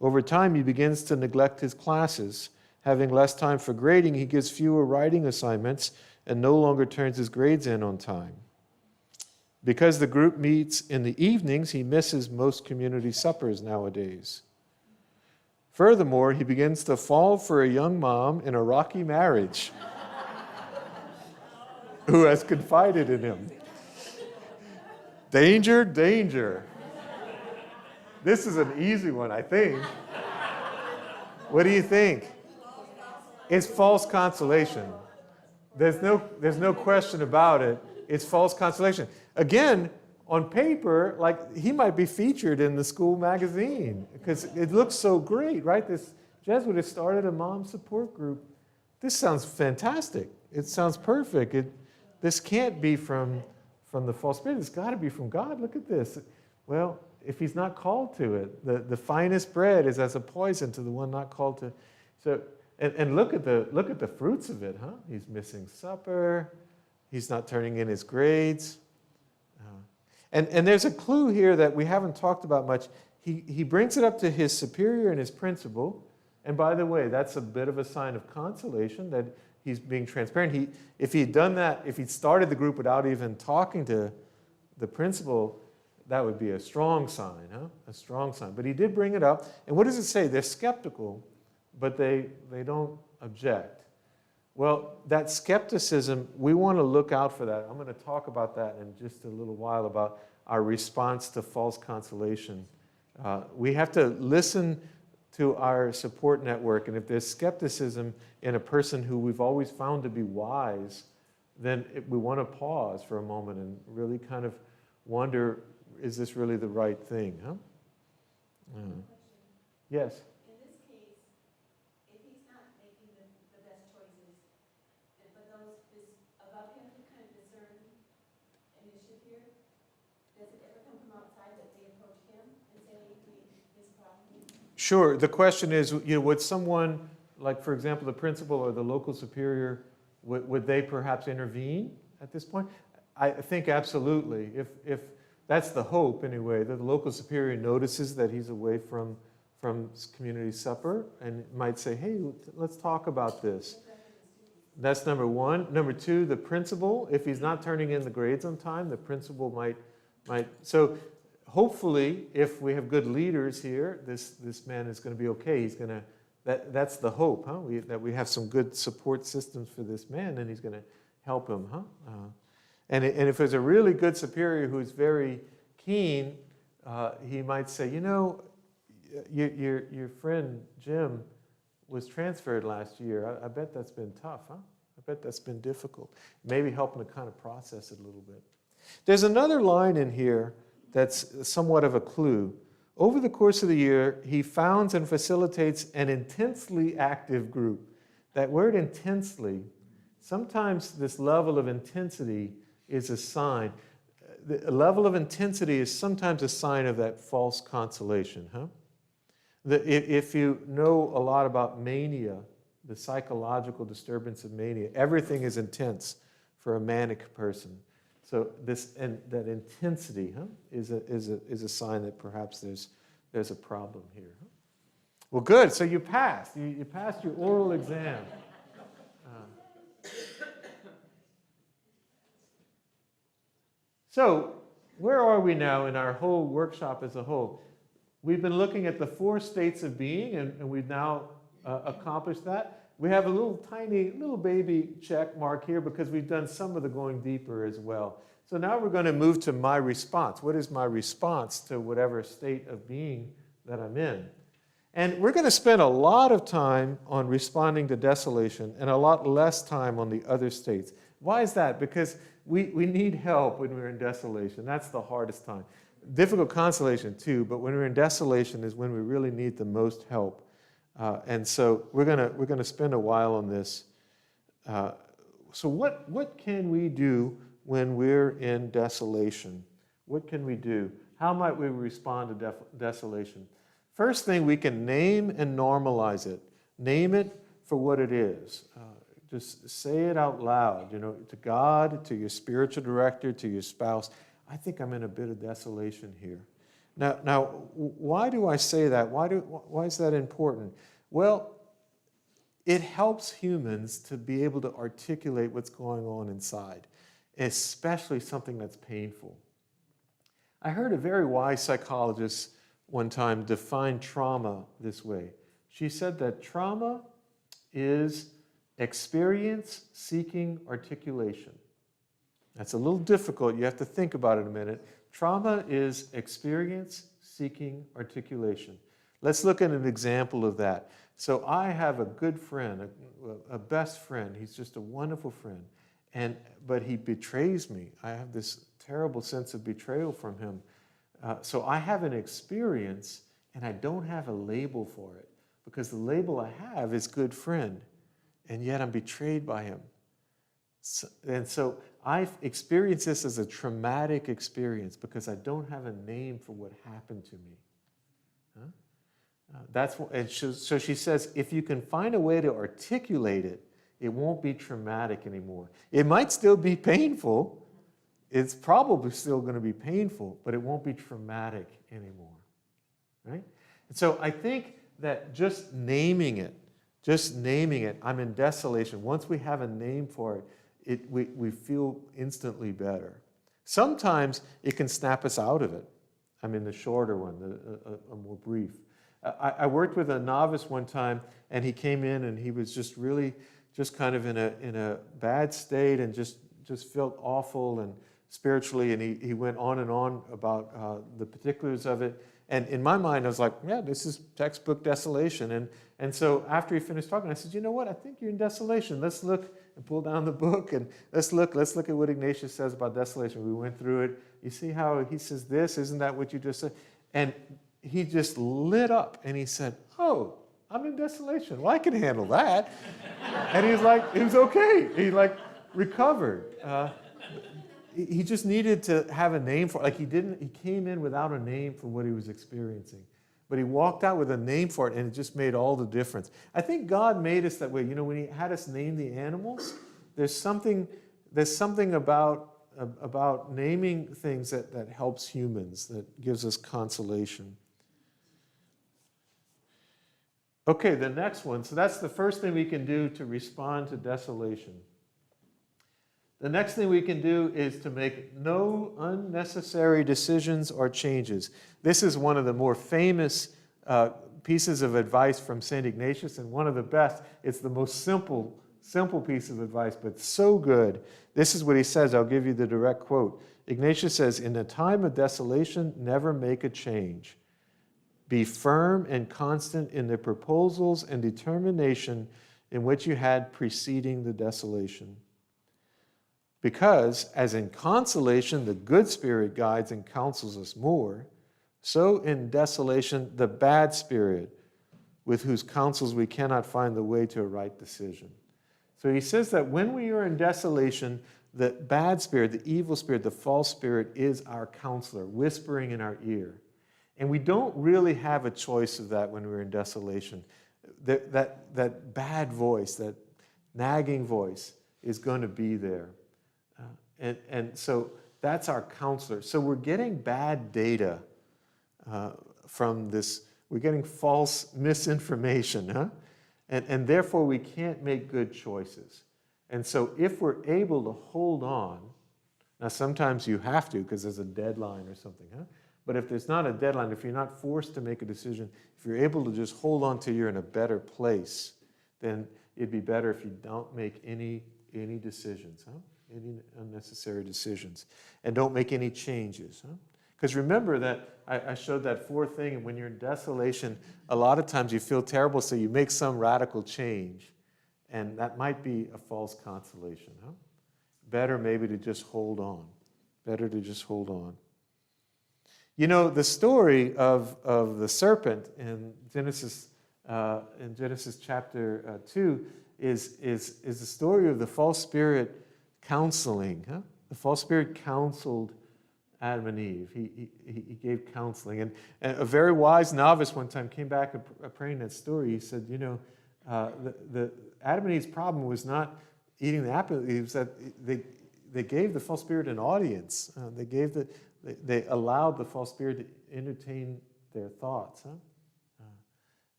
Speaker 1: Over time, he begins to neglect his classes. Having less time for grading, he gives fewer writing assignments and no longer turns his grades in on time. Because the group meets in the evenings, he misses most community suppers nowadays. Furthermore, he begins to fall for a young mom in a rocky marriage. who has confided in him. Danger, danger. This is an easy one, I think. What do you think? It's false consolation. There's no question about it. It's false consolation. Again, on paper, like he might be featured in the school magazine because it looks so great, right? This Jesuit has started a mom support group. This sounds fantastic. It sounds perfect. This can't be from the false spirit. It's got to be from God. Look at this. Well, if he's not called to it, the finest bread is as a poison to the one not called to. So, and look at the fruits of it, huh? He's missing supper. He's not turning in his grades. And there's a clue here that we haven't talked about much. He brings it up to his superior and his principal. And by the way, that's a bit of a sign of consolation that he's being transparent. If he'd done that, if he'd started the group without even talking to the principal, that would be a strong sign, huh? A strong sign. But he did bring it up. And what does it say? They're skeptical, but they don't object. Well, that skepticism, we want to look out for that. I'm going to talk about that in just a little while, about our response to false consolation. We have to listen to our support network, and if there's skepticism in a person who we've always found to be wise, then we want to pause for a moment and really kind of wonder, is this really the right thing? Huh? Yes?
Speaker 2: In this case, if he's not making the best choices, but this above him who kind of discern initiative here, does it ever come from outside that they approach him and say, this problem?
Speaker 1: Sure. The question is, would someone, like for example, the principal or the local superior, would they perhaps intervene at this point? I think absolutely. If that's the hope anyway, that the local superior notices that he's away from community supper and might say, hey, let's talk about this. That's number one. Number two, the principal, if he's not turning in the grades on time, the principal might. So hopefully, if we have good leaders here, this man is going to be okay. He's going to. That's the hope, huh? That we have some good support systems for this man, and he's going to help him, huh? And if there's a really good superior who's very keen, he might say, your friend Jim was transferred last year. I bet that's been tough, huh? I bet that's been difficult. Maybe help him to kind of process it a little bit. There's another line in here that's somewhat of a clue. Over the course of the year, he founds and facilitates an intensely active group. That word intensely, sometimes this level of intensity is a sign. The level of intensity is sometimes a sign of that false consolation, huh? If you know a lot about mania, the psychological disturbance of mania, everything is intense for a manic person. So that intensity, huh, is a sign that perhaps there's a problem here. Huh? Well, good. So you passed. You passed your oral exam. So where are we now in our whole workshop as a whole? We've been looking at the 4 states of being, and we've now accomplished that. We have a little baby check mark here because we've done some of the going deeper as well. So now we're going to move to my response. What is my response to whatever state of being that I'm in? And we're going to spend a lot of time on responding to desolation and a lot less time on the other states. Why is that? Because we need help when we're in desolation. That's the hardest time. Difficult consolation too, but when we're in desolation is when we really need the most help. And so we're gonna spend a while on this. So what can we do when we're in desolation? What can we do? How might we respond to desolation? First thing, we can name and normalize it. Name it for what it is. Just say it out loud, to God, to your spiritual director, to your spouse. I think I'm in a bit of desolation here. Now, why do I say that? Why is that important? Well, it helps humans to be able to articulate what's going on inside, especially something that's painful. I heard a very wise psychologist one time define trauma this way. She said that trauma is experience seeking articulation. That's a little difficult. You have to think about it a minute. Trauma is experience seeking articulation. Let's look at an example of that. So I have a good friend, a best friend. He's just a wonderful friend. But he betrays me. I have this terrible sense of betrayal from him. So I have an experience, and I don't have a label for it, because the label I have is good friend, and yet I'm betrayed by him. So I've experienced this as a traumatic experience because I don't have a name for what happened to me. So she says, if you can find a way to articulate it, it won't be traumatic anymore. It might still be painful. It's probably still going to be painful, but it won't be traumatic anymore, right? And so I think that just naming it, I'm in desolation. Once we have a name for it, we feel instantly better. Sometimes it can snap us out of it. I mean, the shorter one, a more brief. I worked with a novice one time, and he came in and he was just really just kind of in a bad state and just felt awful and spiritually, and he went on and on about the particulars of it. And in my mind, I was like, yeah, this is textbook desolation. And so after he finished talking, I said, you know what? I think you're in desolation. Let's look and pull down the book, and let's look at what Ignatius says about desolation. We went through it. You see how he says this? Isn't that what you just said? And he just lit up, and he said, oh, I'm in desolation. Well, I can handle that. And he was okay. He recovered. He just needed to have a name for it. He came in without a name for what he was experiencing. But he walked out with a name for it, and it just made all the difference. I think God made us that way. You know, when he had us name the animals, there's something about naming things that helps humans, that gives us consolation. Okay, the next one. So that's the first thing we can do to respond to desolation. The next thing we can do is to make no unnecessary decisions or changes. This is one of the more famous pieces of advice from St. Ignatius, and one of the best. It's the most simple piece of advice, but so good. This is what he says. I'll give you the direct quote. Ignatius says, in a time of desolation, never make a change. Be firm and constant in the proposals and determination in which you had preceding the desolation. Because, as in consolation, the good spirit guides and counsels us more, so in desolation, the bad spirit, with whose counsels we cannot find the way to a right decision. So he says that when we are in desolation, the bad spirit, the evil spirit, the false spirit is our counselor, whispering in our ear. And we don't really have a choice of that when we're in desolation. That bad voice, that nagging voice is going to be there. And so that's our counselor. So we're getting bad data from this. We're getting false misinformation, huh? And therefore we can't make good choices. And so if we're able to hold on, now sometimes you have to because there's a deadline or something, huh? But if there's not a deadline, if you're not forced to make a decision, if you're able to just hold on till you're in a better place, then it'd be better if you don't make any decisions, huh? Any unnecessary decisions. And don't make any changes, huh? Because remember that I showed that fourth thing, and when you're in desolation, a lot of times you feel terrible, so you make some radical change, and that might be a false consolation, huh? Better maybe to just hold on. Better to just hold on. You know, the story of the serpent in Genesis chapter 2 is the story of the false spirit counseling. Huh? The false spirit counseled Adam and Eve. He gave counseling. And a very wise novice one time came back praying that story. He said, you know, the Adam and Eve's problem was not eating the apple. It was that they gave the false spirit an audience. They allowed the false spirit to entertain their thoughts. Huh?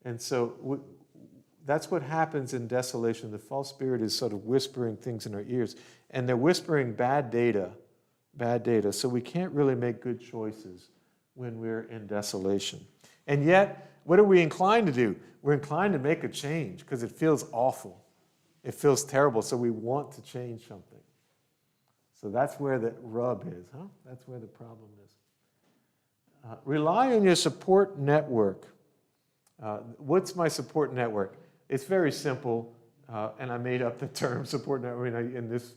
Speaker 1: And so that's what happens in desolation. The false spirit is sort of whispering things in our ears. And they're whispering bad data. So we can't really make good choices when we're in desolation. And yet, what are we inclined to do? We're inclined to make a change because it feels awful. It feels terrible, so we want to change something. So that's where the rub is, huh? That's where the problem is. Rely on your support network. What's my support network? It's very simple, and I made up the term support network in this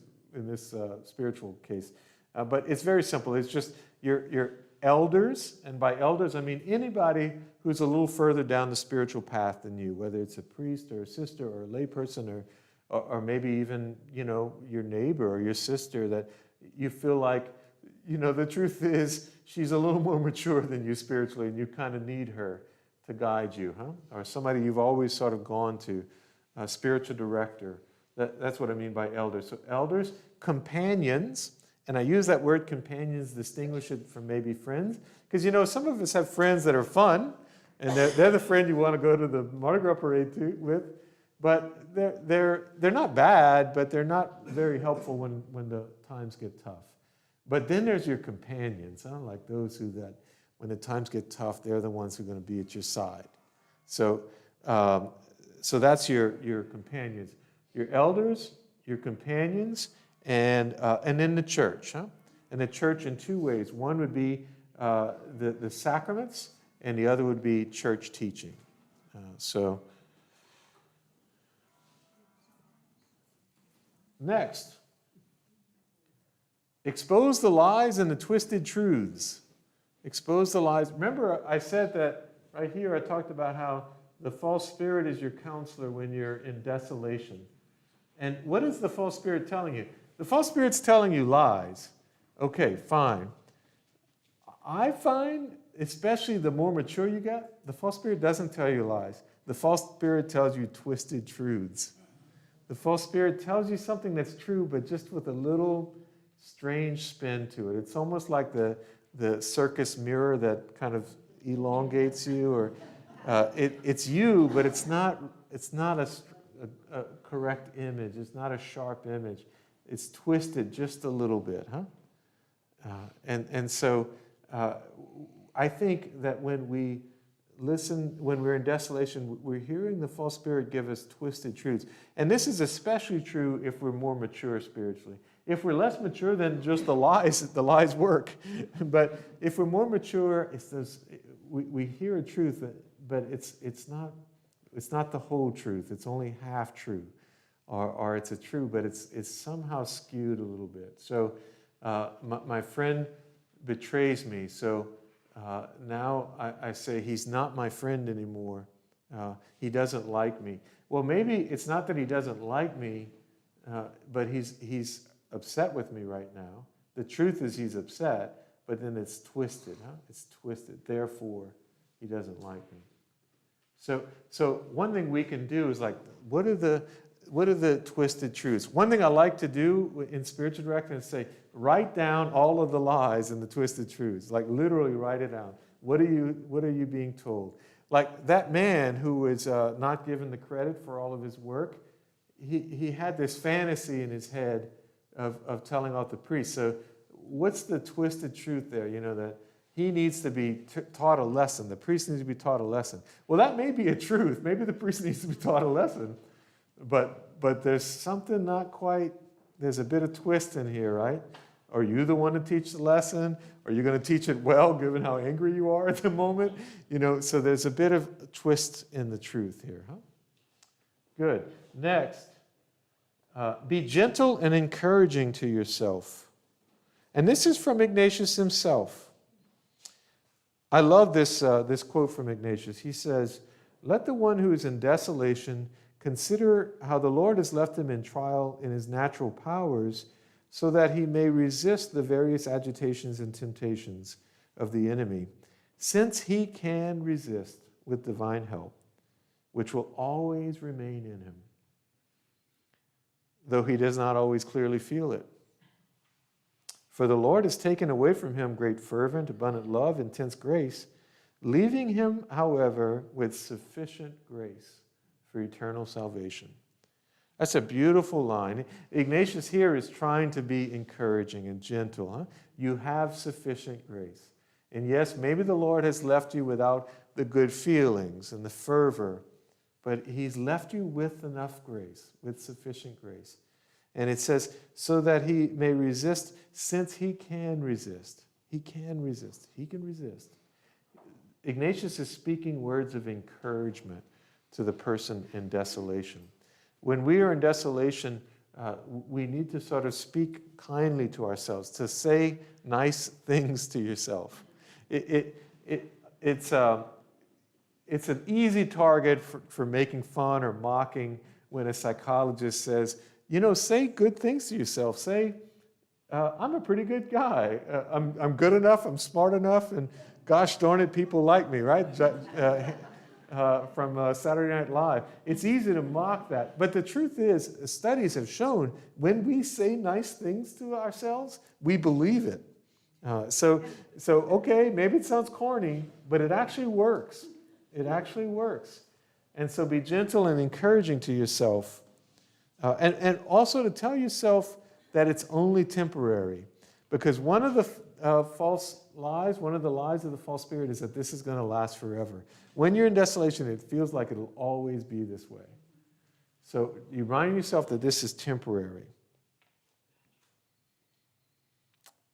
Speaker 1: spiritual case. But it's very simple. It's just your elders, and by elders I mean anybody who's a little further down the spiritual path than you, whether it's a priest or a sister or a layperson or maybe even, your neighbor or your sister that you feel like, the truth is she's a little more mature than you spiritually and you kind of need her to guide you, huh? Or somebody you've always sort of gone to, a spiritual director. That's what I mean by elders. So elders, companions, and I use that word companions, distinguish it from maybe friends, because some of us have friends that are fun, and they're the friend you want to go to the Mardi Gras parade with, but they're not bad, but they're not very helpful when the times get tough. But then there's your companions, huh? Like those that when the times get tough, they're the ones who are going to be at your side. So that's your companions, your elders, your companions, and then the church, huh? And the church in two ways. One would be the sacraments, and the other would be church teaching. Next, expose the lies and the twisted truths. Expose the lies. Remember, I said that right here, I talked about how the false spirit is your counselor when you're in desolation. And what is the false spirit telling you? The false spirit's telling you lies. Okay, fine. I find, especially the more mature you get, the false spirit doesn't tell you lies. The false spirit tells you twisted truths. The false spirit tells you something that's true, but just with a little strange spin to it. It's almost like the circus mirror that kind of elongates you, or it's you, but it's not a correct image. It's not a sharp image. It's twisted just a little bit, huh? So I think that when we listen, when we're in desolation, we're hearing the false spirit give us twisted truths. And this is especially true if we're more mature spiritually. If we're less mature, then just the lies work. But if we're more mature, we hear a truth, but it's not the whole truth. It's only half true, or it's a true, but it's somehow skewed a little bit. So my friend betrays me. So now I say he's not my friend anymore. He doesn't like me. Well, maybe it's not that he doesn't like me, but he's upset with me right now. The truth is he's upset, but then it's twisted, huh? It's twisted. Therefore, he doesn't like me. So one thing we can do is like, what are the twisted truths? One thing I like to do in spiritual direction is say, write down all of the lies and the twisted truths. Like literally write it down. What are you being told? Like that man who was not given the credit for all of his work, he had this fantasy in his head of telling off the priest. So what's the twisted truth there? That he needs to be taught a lesson. The priest needs to be taught a lesson. Well, that may be a truth. Maybe the priest needs to be taught a lesson. But there's something not quite, there's a bit of twist in here, right? Are you the one to teach the lesson? Are you going to teach it well, given how angry you are at the moment? So there's a bit of a twist in the truth here, huh? Good. Next. Be gentle and encouraging to yourself. And this is from Ignatius himself. I love this quote from Ignatius. He says, "Let the one who is in desolation consider how the Lord has left him in trial in his natural powers, so that he may resist the various agitations and temptations of the enemy, since he can resist with divine help, which will always remain in him, though he does not always clearly feel it. For the Lord has taken away from him great fervent, abundant love, intense grace, leaving him, however, with sufficient grace for eternal salvation." That's a beautiful line. Ignatius here is trying to be encouraging and gentle. Huh? You have sufficient grace. And yes, maybe the Lord has left you without the good feelings and the fervor, but he's left you with enough grace, with sufficient grace. And it says, so that he may resist, since he can resist. He can resist. He can resist. Ignatius is speaking words of encouragement to the person in desolation. When we are in desolation, we need to sort of speak kindly to ourselves, to say nice things to yourself. It's an easy target for making fun or mocking when a psychologist says, say good things to yourself. Say, I'm a pretty good guy. I'm good enough, I'm smart enough, and gosh darn it, people like me, right? From Saturday Night Live. It's easy to mock that. But the truth is, studies have shown when we say nice things to ourselves, we believe it. So okay, maybe it sounds corny, but it actually works. It actually works. And so be gentle and encouraging to yourself. And also to tell yourself that it's only temporary. Because one of the false lies, one of the lies of the false spirit is that this is going to last forever. When you're in desolation, it feels like it'll always be this way. So you remind yourself that this is temporary.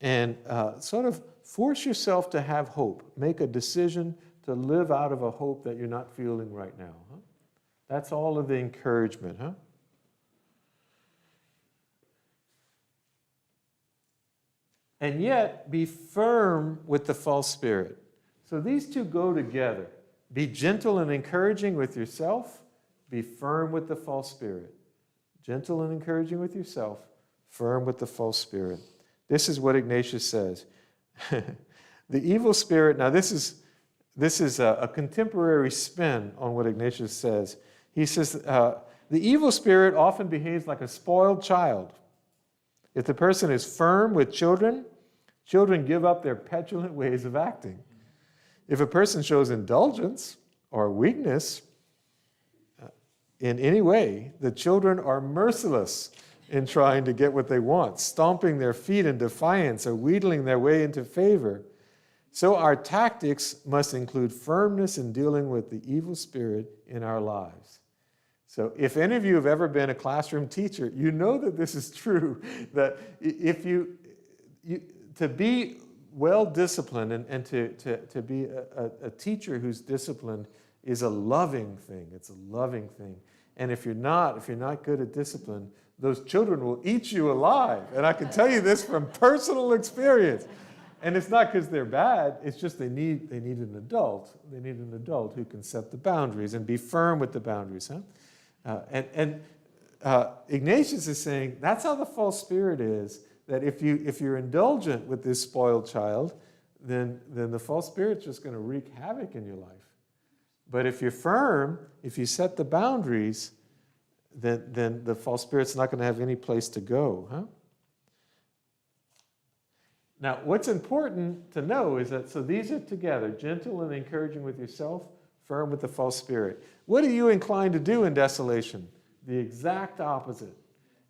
Speaker 1: And sort of force yourself to have hope. Make a decision to live out of a hope that you're not feeling right now. Huh? That's all of the encouragement, huh? And yet, be firm with the false spirit. So these two go together. Be gentle and encouraging with yourself. Be firm with the false spirit. Gentle and encouraging with yourself. Firm with the false spirit. This is what Ignatius says. The evil spirit, now this is a contemporary spin on what Ignatius says. He says, the evil spirit often behaves like a spoiled child. If the person is firm with children, children give up their petulant ways of acting. If a person shows indulgence or weakness in any way, the children are merciless in trying to get what they want, stomping their feet in defiance or wheedling their way into favor. So our tactics must include firmness in dealing with the evil spirit in our lives. So if any of you have ever been a classroom teacher, you know that this is true, that if you to be well disciplined and to be a teacher who's disciplined is a loving thing. It's a loving thing. And if you're not good at discipline, those children will eat you alive. And I can tell you this from personal experience. And it's not because they're bad, it's just they need an adult. They need an adult who can set the boundaries and be firm with the boundaries. Huh? Ignatius is saying that's how the false spirit is, that if you're indulgent with this spoiled child, then the false spirit's just going to wreak havoc in your life. But if you're firm, if you set the boundaries, then the false spirit's not going to have any place to go. Huh? Now, what's important to know is that, so these are together, gentle and encouraging with yourself, firm with the false spirit. What are you inclined to do in desolation? The exact opposite.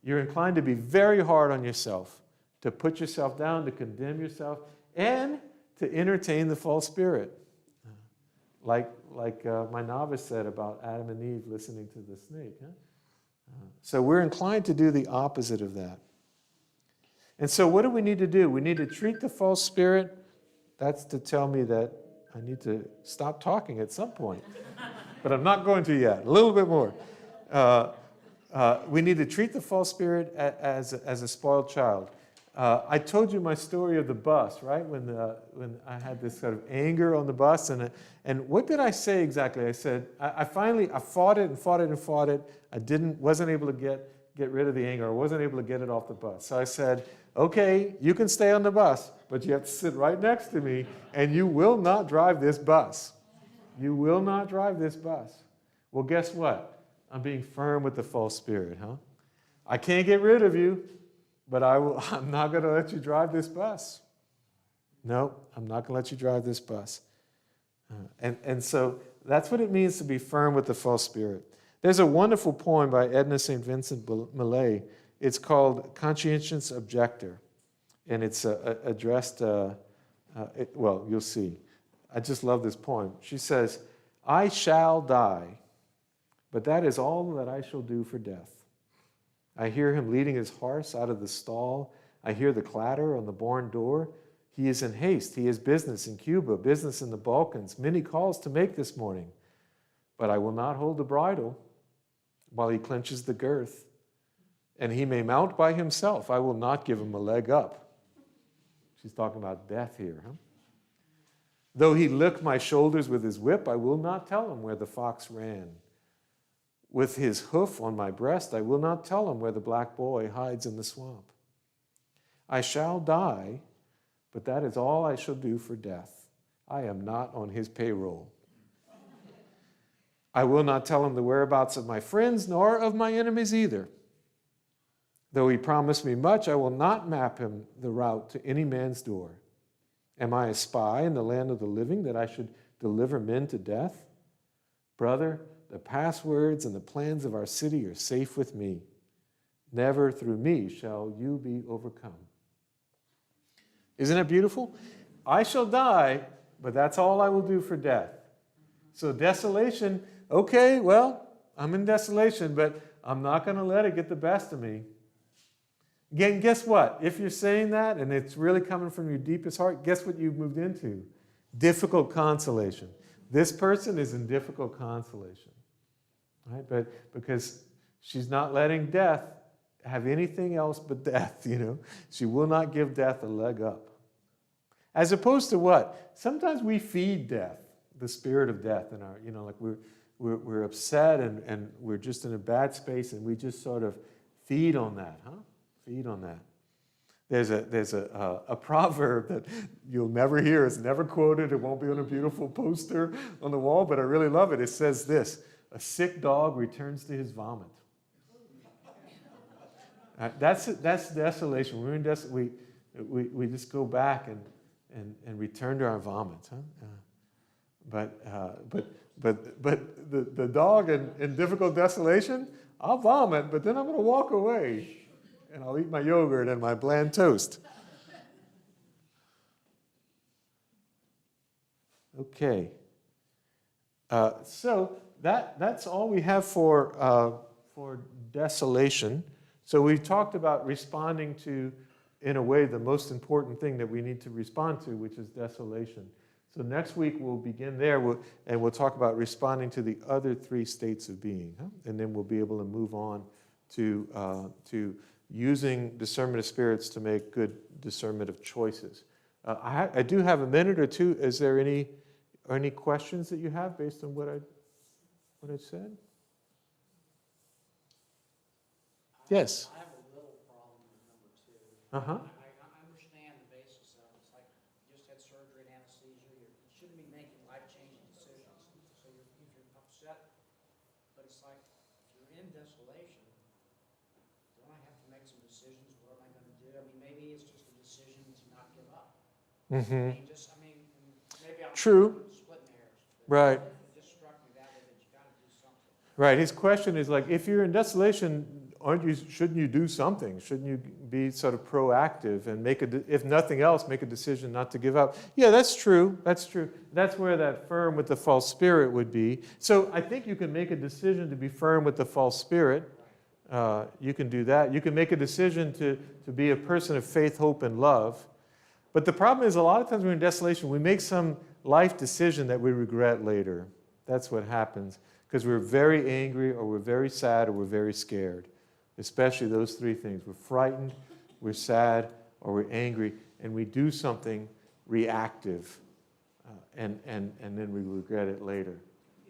Speaker 1: You're inclined to be very hard on yourself, to put yourself down, to condemn yourself, and to entertain the false spirit. Like my novice said about Adam and Eve listening to the snake. Huh? So we're inclined to do the opposite of that. And so what do we need to do? We need to treat the false spirit. That's to tell me that I need to stop talking at some point. But I'm not going to yet. A little bit more. We need to treat the false spirit as a spoiled child. I told you my story of the bus, right? When I had this sort of anger on the bus. And what did I say exactly? I said, I fought it and fought it and fought it. I wasn't able to get rid of the anger. I wasn't able to get it off the bus. So I said, okay, you can stay on the bus, but you have to sit right next to me, and you will not drive this bus. You will not drive this bus. Well, guess what? I'm being firm with the false spirit, huh? I can't get rid of you, but I'm not going to let you drive this bus. No, I'm not going to let you drive this bus. And so that's what it means to be firm with the false spirit. There's a wonderful poem by Edna St. Vincent Millay. It's called Conscientious Objector, and it's addressed, well, you'll see. I just love this poem. She says, I shall die, but that is all that I shall do for death. I hear him leading his horse out of the stall. I hear the clatter on the barn door. He is in haste. He has business in Cuba, business in the Balkans, many calls to make this morning. But I will not hold the bridle while he clenches the girth. And he may mount by himself. I will not give him a leg up. She's talking about death here, huh? Though he lick my shoulders with his whip, I will not tell him where the fox ran. With his hoof on my breast, I will not tell him where the black boy hides in the swamp. I shall die, but that is all I shall do for death. I am not on his payroll. I will not tell him the whereabouts of my friends, nor of my enemies either. Though he promised me much, I will not map him the route to any man's door. Am I a spy in the land of the living that I should deliver men to death? Brother, the passwords and the plans of our city are safe with me. Never through me shall you be overcome. Isn't it beautiful? I shall die, but that's all I will do for death. So desolation, okay, well, I'm in desolation, but I'm not going to let it get the best of me. Again, guess what? If you're saying that and it's really coming from your deepest heart, guess what you've moved into? Difficult consolation. This person is in difficult consolation, right? But because she's not letting death have anything else but death, She will not give death a leg up. As opposed to what? Sometimes we feed death, the spirit of death in our, like we're upset and we're just in a bad space and we just sort of feed on that, huh? Feed on that. There's a proverb that you'll never hear. It's never quoted. It won't be on a beautiful poster on the wall, but I really love it. It says this: a sick dog returns to his vomit. That's desolation. We're in we just go back and return to our vomit. Huh? But the dog in difficult desolation, I'll vomit, but then I'm going to walk away. And I'll eat my yogurt and my bland toast. Okay. So that's all we have for desolation. So we've talked about responding to, in a way, the most important thing that we need to respond to, which is desolation. So next week we'll begin there, and we'll talk about responding to the other three states of being. Huh? And then we'll be able to move on to using discernment of spirits to make good discernment of choices. I do have a minute or two. Is there any questions that you have based on what I said? Yes.
Speaker 3: I have a little problem with number 2.
Speaker 1: Uh-huh.
Speaker 3: I understand the basis of it. It's like you just had surgery and anesthesia. You shouldn't be making life-changing decisions. So if you're upset, but it's like if you're in desolation, don't I have to make some decisions? What am I going to do? I mean, maybe it's just a decision to not give up.
Speaker 1: Mm-hmm.
Speaker 3: Maybe I'm
Speaker 1: True.
Speaker 3: splitting hairs.
Speaker 1: Right.
Speaker 3: It just struck me that way that you got to do something.
Speaker 1: Right. His question is like, if you're in desolation, shouldn't you do something? Shouldn't you be sort of proactive and if nothing else, make a decision not to give up? Yeah, that's true. That's true. That's where that firm with the false spirit would be. So I think you can make a decision to be firm with the false spirit. You can do that. You can make a decision to be a person of faith, hope, and love. But the problem is a lot of times we're in desolation, we make some life decision that we regret later. That's what happens. Because we're very angry, or we're very sad, or we're very scared. Especially those three things. We're frightened, we're sad, or we're angry, and we do something reactive. And then we regret it later.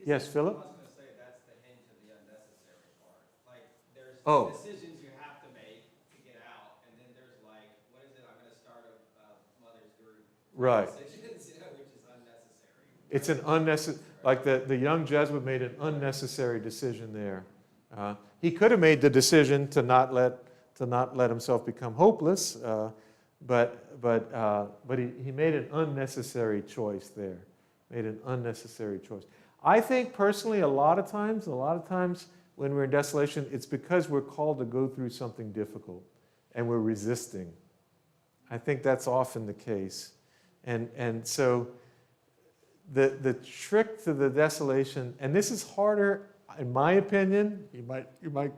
Speaker 1: Yes, Philip?
Speaker 5: I was going to say that's the hint of the unnecessary part. Like, there's
Speaker 1: Oh.
Speaker 5: decisions you have to make to get out, and then there's like, what is it? I'm going to start a mother's group.
Speaker 1: Right.
Speaker 5: Decisions, which is unnecessary.
Speaker 1: It's an unnecessary, like the young Jesuit made an unnecessary decision there. He could have made the decision to not let himself become hopeless, but he made an unnecessary choice there. Made an unnecessary choice. I think personally, a lot of times when we're in desolation, it's because we're called to go through something difficult, and we're resisting. I think that's often the case, and so the trick to the desolation, and this is harder. In my opinion, you might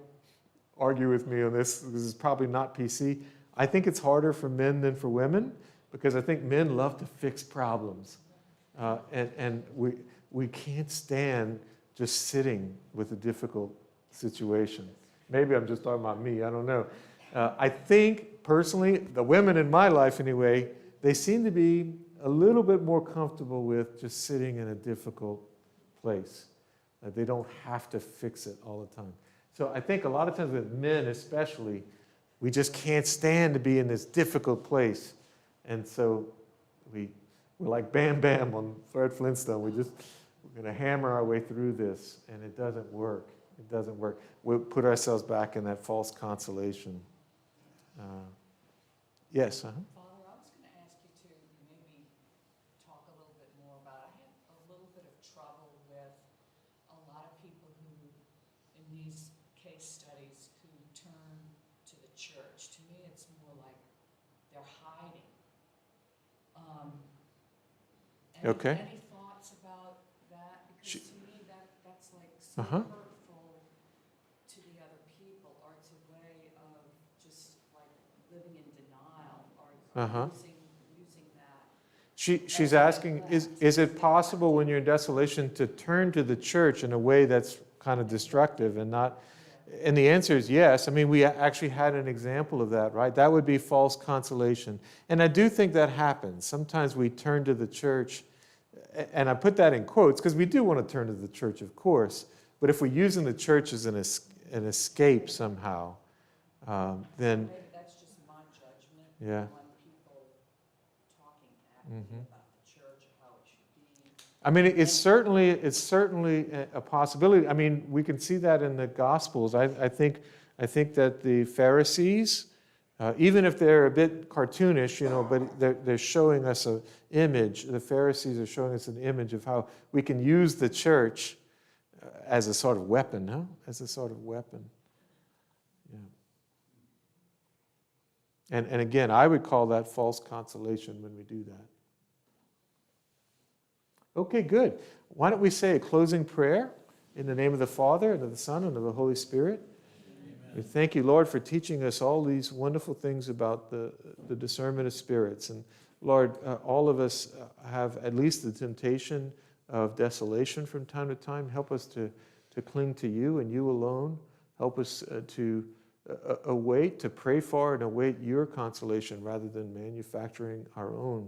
Speaker 1: argue with me on this. This is probably not PC. I think it's harder for men than for women because I think men love to fix problems. And we can't stand just sitting with a difficult situation. Maybe I'm just talking about me. I don't know. I think, personally, the women in my life anyway, they seem to be a little bit more comfortable with just sitting in a difficult place. They don't have to fix it all the time. So I think a lot of times with men especially, we just can't stand to be in this difficult place. And so we're like Bam Bam on Fred Flintstone. We're going to hammer our way through this, and it doesn't work. It doesn't work. We'll put ourselves back in that false consolation. Yes?
Speaker 6: Father, I was going to ask you to maybe talk a little bit more about, I have a little bit of trouble with a lot of people who, in these case studies, who turn to the church. To me, it's more like they're hiding.
Speaker 1: Okay.
Speaker 6: Any thoughts about that? Because to me, that's like so hurtful to the other people, or it's a way of just like living in denial, or using that.
Speaker 1: She's asking, is it possible when you're in desolation to turn to the church in a way that's kind of destructive and not... And the answer is yes. I mean, we actually had an example of that, right? That would be false consolation. And I do think that happens. Sometimes we turn to the church, and I put that in quotes because we do want to turn to the church, of course. But if we're using the church as an escape somehow, then...
Speaker 6: Maybe that's just my judgment.
Speaker 1: Yeah.
Speaker 6: On people talking at me about the church, how it should be.
Speaker 1: I mean, it's certainly a possibility. I mean, we can see that in the Gospels. I think that the Pharisees, even if they're a bit cartoonish, but they're showing us an image. The Pharisees are showing us an image of how we can use the church as a sort of weapon, huh? As a sort of weapon. Yeah. And again, I would call that false consolation when we do that. Okay, good. Why don't we say a closing prayer in the name of the Father, and of the Son, and of the Holy Spirit? Amen. We thank you, Lord, for teaching us all these wonderful things about the discernment of spirits. And Lord, all of us have at least the temptation of desolation from time to time. Help us to cling to you and you alone. Help us to await, to pray for and await your consolation rather than manufacturing our own.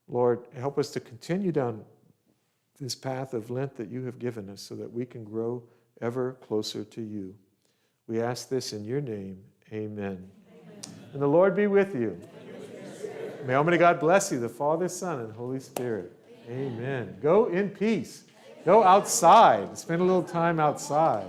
Speaker 1: Lord, help us to continue down this path of Lent that you have given us so that we can grow ever closer to you. We ask this in your name. Amen. And the Lord be with you. May Almighty God bless you, the Father, Son, and Holy Spirit. Amen. Go in peace. Go outside. Spend a little time outside.